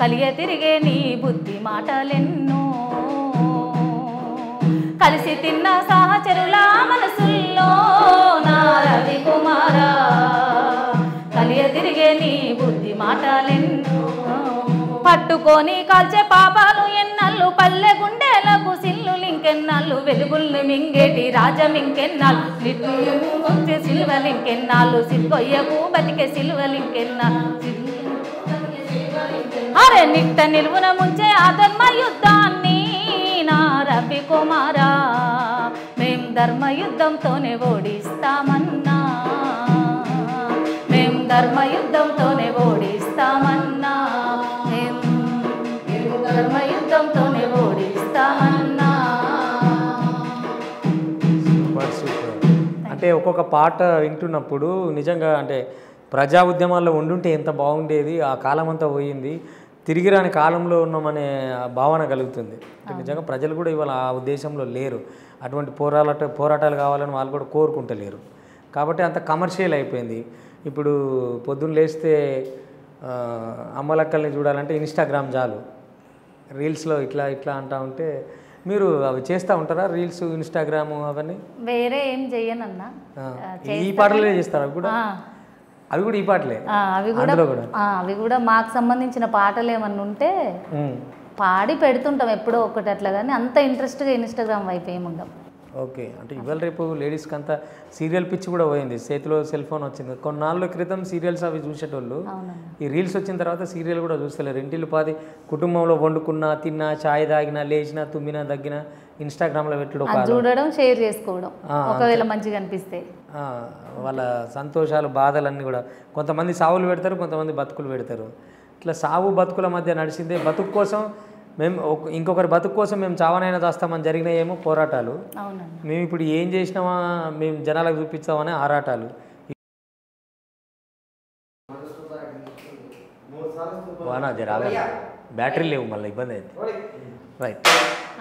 కలియ తిరిగే నీ బుద్ధి మాటలెన్నో కలిసి తిన్న సహచరుల మనసుల్లో నా రవి కుమారా కలియ తిరిగే నీ బుద్ధి మాటలెన్నో పట్టుకొని కాల్చే పాపాలు ఎన్నళ్ళు పల్లె గుండెలకు సిల్లులింకెన్నాళ్ళు వెలుగుల్ని మింగేటి రాజమింకెన్నాళ్ళు నిట్టు సిల్వలింకెన్నాళ్ళు సిగ్గొయ్యకు బతికే సిల్వలింకెన్నాళ్ళు అరే నిట్ట నిలువున ముంచే అధర్మ యుద్ధాన్ని నా రవి కుమారా మేం ధర్మ యుద్ధంతోనే ఓడిస్తామన్నా మేం ధర్మ యుద్ధంతోనే ఓడిస్తామన్నా మేం ధర్మ యుద్ధంతోనే ఓడిస్తామన్నా అంటే ఒక్కొక్క పాట వింటున్నప్పుడు నిజంగా అంటే ప్రజా ఉద్యమాల్లో ఉండుంటే ఎంత బాగుండేది ఆ కాలం అంతా పోయింది తిరిగి రాని కాలంలో ఉన్నామనే భావన కలుగుతుంది అంటే నిజంగా ప్రజలు కూడా ఇవాళ ఆ ఉద్దేశంలో లేరు అటువంటి పోరాటాలు కావాలని వాళ్ళు కూడా కోరుకుంటలేరు కాబట్టి అంత కమర్షియల్ అయిపోయింది ఇప్పుడు పొద్దున్న లేస్తే అమ్మలక్కల్ని చూడాలంటే ఇన్స్టాగ్రామ్ చాలు రీల్స్లో ఇట్లా ఇట్లా అంటూ ఉంటే మీరు అవి చేస్తూ ఉంటారా రీల్స్ ఇన్స్టాగ్రామ్ అవన్నీ వేరే ఏం చెయ్యనన్నా ఈ పాటలే చేస్తారు అవి కూడా ఈ పాటలే అవి కూడా మాకు సంబంధించిన పాటలు ఏమన్నా ఉంటే పాడి పెడుతుంటాం ఎప్పుడో ఒకటి అట్లా కానీ అంత ఇంట్రెస్ట్గా ఇన్స్టాగ్రామ్ వైపు ఏముండం ఓకే అంటే ఇవాళ రేపు లేడీస్కి అంతా సీరియల్ పిచ్చి కూడా పోయింది చేతిలో సెల్ ఫోన్ వచ్చింది కొన్నాళ్ళ క్రితం సీరియల్స్ అవి చూసేటోళ్ళు ఈ రీల్స్ వచ్చిన తర్వాత సీరియల్ కూడా చూస్తలేరు ఇంటిల్లు పాది కుటుంబంలో వండుకున్నా తిన్నా ఛాయ్ తాగినా లేచినా తుమ్మినా దగ్గినా ఇన్స్టాగ్రామ్లో పెట్టడం చూడడం షేర్ చేసుకోవడం ఒకవేళ మంచిగా అనిపిస్తే వాళ్ళ సంతోషాలు బాధలన్నీ కూడా కొంతమంది సావులు పెడతారు కొంతమంది బతుకులు పెడతారు ఇట్లా సావు బతుకుల మధ్య నడిచిందే బతుకు కోసం మేము ఇంకొకరి బతుకు కోసం మేము చావనైనా చేస్తామని జరిగినాయేమో పోరాటాలు మేము ఇప్పుడు ఏం చేసినామా మేము జనాలకు చూపించామనే ఆరాటాలు అన్న జరాగా బ్యాటరీ లేవు మళ్ళీ ఇబ్బంది అయింది. రైట్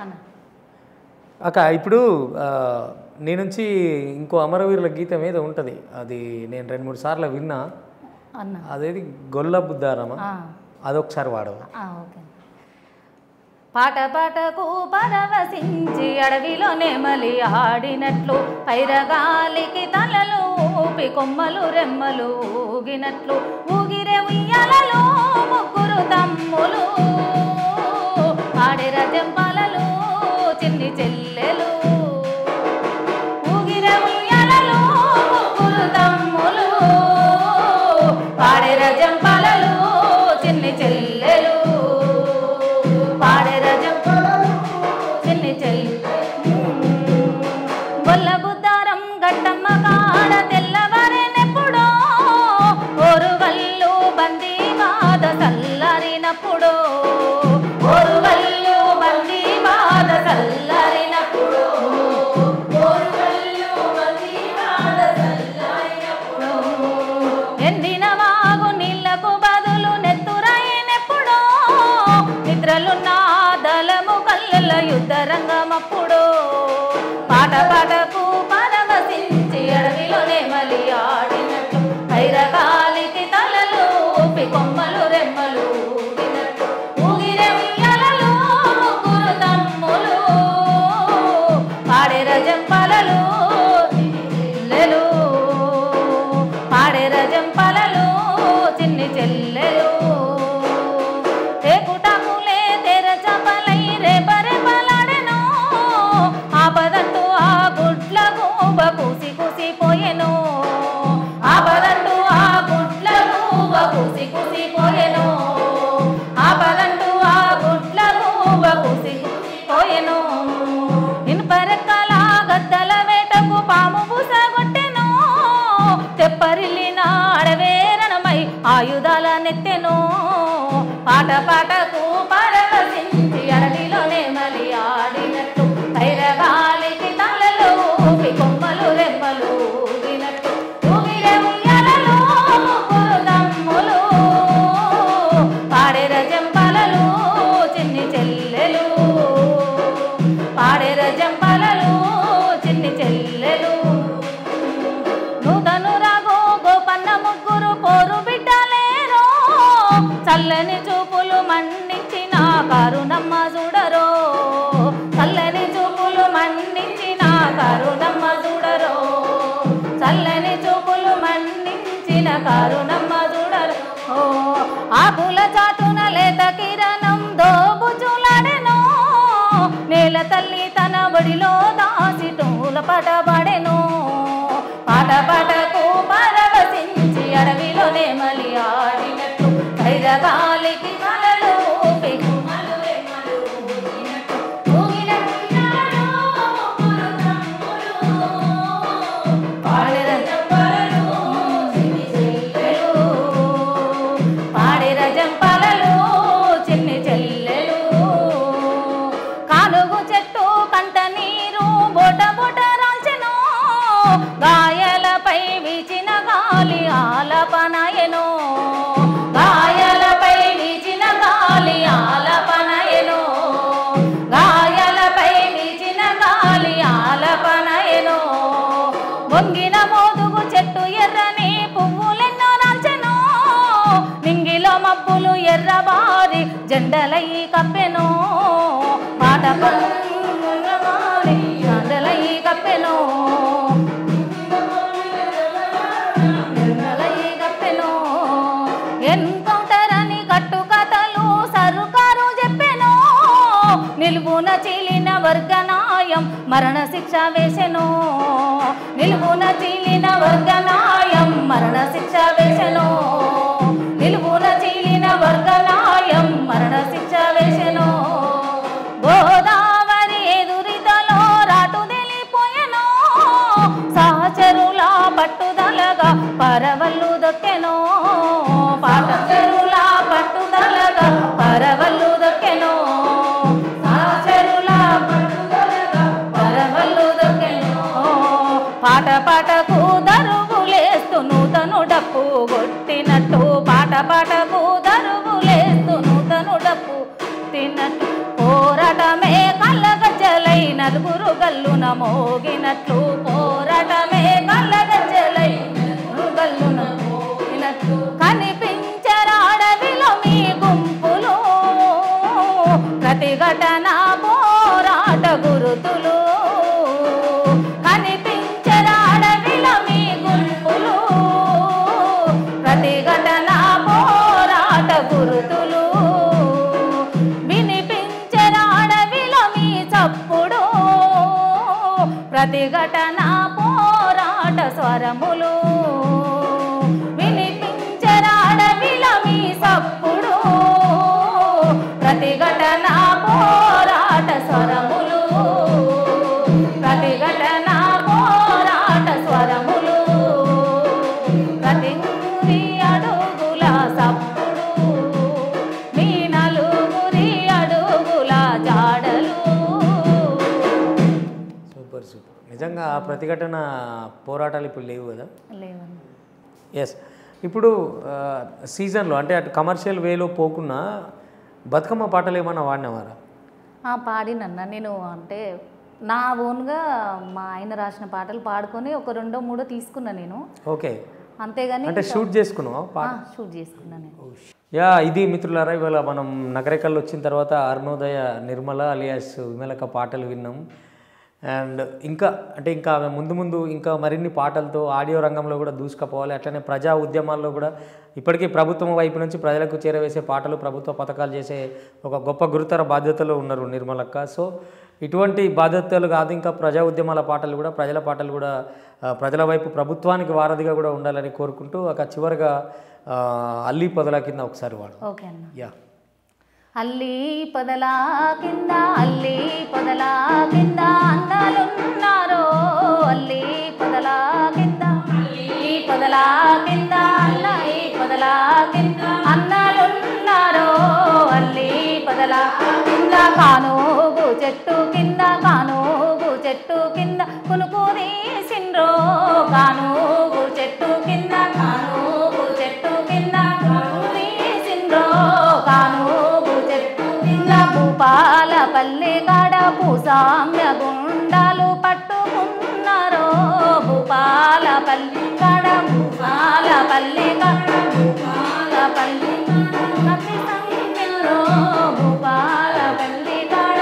అన్న అక్క, ఇప్పుడు నీ నుంచి ఇంకో అమరవీరుల గీతం ఏదో ఉంటుంది, అది నేను 2-3 సార్లు విన్నా. అన్న అదేది గొల్ల బుద్ధారమా, అదొకసారి వాడవు. ఓకే. పాట పాటకు పరవశించి అడవిలో నెమలి ఆడినట్లు, పైరగాలికి తలలు ఊపి కొమ్మలు రెమ్మలు ఊగినట్లు, ఊగిరే ఉయ్యాలలో ముగ్గురు తమ్ములు, ఆడే రజంపాలలు చిన్ని చెల్లెలు, ఊగిరే ఉయ్యాలలో ముగ్గురు తమ్ములు, ఆడే రజంపాలలు చిన్ని చెల్లెలు, గొల్ల బుద్ధారం గట్టమ్మ కాడ తెల్లవారేనెప్పుడో, ఓరువల్లు బందీ బాధ చల్లరినప్పుడు, ఓరువల్లు బందీ బాధ చల్లరినప్పుడు, ఓరువల్లు బందీ బాధ చల్లరినప్పుడు, ఎండిన వాగు నీళ్లకు బదులు నెత్తురైనెప్పుడో, నిద్రలున్న దళము కళ్ళ యుద్ధ రంగమప్పుడు, పాట పాటకు పరవశించి అడవిలో నెమలి ఆడినట్లు, పైరగాలికి తలలు ఊపి కొమ్మలు రెమ్మలు ఊగినట్లు, ఊగిరే ఉయ్యాలలో ముగ్గురు తమ్ములు, పాడే రజంపాలలు చెల్లెలు, పాడే రజంపాలలు చిన్ని చెల్లెలు, తేకుటాకులే తెరచపలై రేపరేపలాడెను, ఆపదంటూ ఆ గుడ్ల గూబ కూసి కూసిపోయెను, ఆపదంటూ ఆ గుడ్ల గూబ కూసి కూసిపోయెను, ఆపదంటూ ఆ గుడ్ల గూబ కూసి కూసిపోయెను, ఇనుపరెక్కల గద్దల వేటకు పాము బుసగొట్టెను, తెప్పరిల్లిన అడవేరణమై ఆయుధాల నెత్తెను, పాట పాటకు పరవశించి అడవిలో నెమలి ఆడినట్లు, పైరగాలికి తలలు ఊపి కొమ్మలు రెమ్మలు ఊగినట్లు, ఊగిరే ఉయ్యాలలో ముగ్గురు తమ్ములు, పాడే రజంపాలలు చిన్ని చెల్లెలు, పాడే రజంపాలలు చిన్ని చెల్లెలు, నూతను రాగో గోపన్న ముగ్గురు పోరు బిడ్డలేరో, చల్లని చూపులు మన్నించిన కరుణమ్మ చూడరో, చల్లని చూపులు మన్నించిన కరుణమ్మ చూడరో, చల్లని చూపులు మన్నించిన కరుణమ్మ చూడరో, ఆకుల చాటున లేత కిరణం దోబుచులాడెను, నేల తల్లి తన ఒడిలో దాసి టూల పటబడెను, పాట పాటకు పరవశించి అడవిలో నెమలి ఆడినట్లు, పైరగాలికి తలలు ఊపి కొమ్మలు రెమ్మలు ఊగినట్లు, ఊగినట్లు ఉయ్యాలలో ముగ్గురు తమ్ములు, పాడే రజంపాలలు చిన్ని చెల్లెలు, పాడే రజంపాలలు చిన్ని చెల్లెలు, కానుగు చెట్టు కంట నీరు బోట బోట రాల్చెను, గాయాలపై వీచిన గాలి ఆలపనయెను, గాయాలపై వీచిన గాలి ఆలపనయెను, గాయాలపై వీచిన గాలి ఆలపనయెను, వంగిన మోదుగు చెట్టు ఎర్రని పువ్వులెన్నో రాల్చెను, నింగిలో మబ్బులు ఎర్రబారి జెండలై కప్పెను, పాట జెండలై కప్పెను, ఎన్కౌంటర్ అని కట్టు కథలు సర్కారు చెప్పెను, నిలువున చీలిన వర్గనాయం మరణ శిక్ష వేసెను, నిలువున చీలిన వర్గనాయం మరణ శిక్ష వేసెను, నిలువున చీలిన వర్గనాయం మరణ శిక్ష వేసెను, గోదావరి ఎదురితలో రాటు తెలిపోయెను, సహచరుల పట్టుదలగా పరవళ్ళు దొక్కెను, పాటచరుల పట్టుదలగా పరవళ్ళు దొక్కెను, సహచరుల పట్టుదలగా పరవళ్ళు దొక్కెను, పాట పాటకు దరువులేస్తూ నూతను డప్పు కొట్టినట్టు, పాట పాటకు దరువులేస్తూ పుట్టినట్లు పోరాటమే కళ్ళగజ్జలై నలుగురు గల్లున మోగినట్లు పోరాటమే కళ్ళగజ్జలై గల్లున మోగినట్లు కనిపించరాడవిలో మీ గుంపులు ప్రతిఘటన పోరాట గురుతులు కనిపించరాడవిలో మీ గుంపులు ప్రతిఘటన పోరాట గురుతులు వినిపించరాడవిలో మీ చప్పుడు ప్రతిఘటన పోరాట స్వరములు వినిపించరాడవిలో మీ చప్పుడు ప్రతిఘటన పోరాట స్వరములు ప్రతిఘటన పోరాట స్వరములు ప్రతి అడుగుల సప్పుడు మీ నలుగురి అడుగుల జాడలు. Super super. నిజంగా ఆ ప్రతిఘటన పోరాటాలు ఇప్పుడు లేవు కదా. లేవన్నా. ఎస్. ఇప్పుడు సీజన్లో అంటే అటు కమర్షియల్ వేలో పోకుండా బతుకమ్మ పాటలు ఏమన్నా వాడినవారా? పాడినన్నా నేను. అంటే నా ఓన్గా మా ఆయన రాసిన పాటలు పాడుకొని ఒక 2-3 తీసుకున్నా నేను. ఓకే. అంతేగాని అంటే షూట్ చేసుకున్నావా పాట? షూట్ చేసుకున్నా నేను. యా, ఇది మిత్రులారా, ఇవాళ మనం నగరికల్ వచ్చిన తర్వాత అరుణోదయ నిర్మల అలియాస్ విమలక పాటలు విన్నాం. అండ్ ఇంకా ఆమె ముందు ముందు ఇంకా మరిన్ని పాటలతో ఆడియో రంగంలో కూడా దూసుకుపోవాలి. అట్లనే ప్రజా ఉద్యమాల్లో కూడా ఇప్పటికీ ప్రభుత్వం వైపు నుంచి ప్రజలకు చేరవేసే పాటలు, ప్రభుత్వ పథకాలు చేసే ఒక గొప్ప గురుతర బాధ్యతలో ఉన్నారు నిర్మలక్క. సో ఇటువంటి బాధ్యతలు కాదు, ఇంకా ప్రజా ఉద్యమాల పాటలు కూడా, ప్రజల పాటలు కూడా ప్రజల వైపు ప్రభుత్వానికి వారధిగా కూడా ఉండాలని కోరుకుంటూ ఒక చివరిగా అల్లి పొదల కింద ఒకసారి వాడు. ఓకే అన్న. యా. అల్లి పొదల కింద అల్లి పొదల కింద అన్నాలున్నారో అల్లి పొదల కింద అల్లి పొదల కింద అల్లి పొదల కింద అన్నాలున్నారో అల్లి పొదల కింద కానూగు చెట్టు కింద కానూగు చెట్టు కింద కునుకు తీసిండ్రో కానూగు చెట్టు కింద కానూగు చెట్టు కింద కునుకు తీసిండ్రో కానూగు చెట్టు కింద భూపాలపల్లి కాడ భూసామ్య గుండాలు పట్టుకున్నారో భూపాలపల్లి కాడ భూపాలపల్లి కాడ భూపాలపల్లి భూపాలపల్లి కాడ.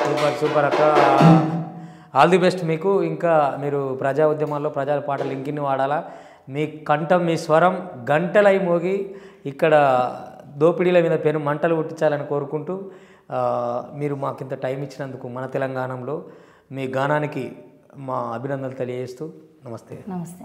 సూపర్ సూపర్ అక్క, ఆల్ ది బెస్ట్ మీకు. ఇంకా మీరు ప్రజా ఉద్యమాల్లో ప్రజల పాటలు ఇంకిన్ని వాడాలా. మీ కంఠం, మీ స్వరం గంటలై మోగి ఇక్కడ దోపిడీల మీద పెను మంటలు పుట్టించాలని కోరుకుంటూ మీరు మాకింత టైం ఇచ్చినందుకు మన తెలంగాణలో మీ గానానికి మా అభినందనలు తెలియజేస్తూ నమస్తే. నమస్తే.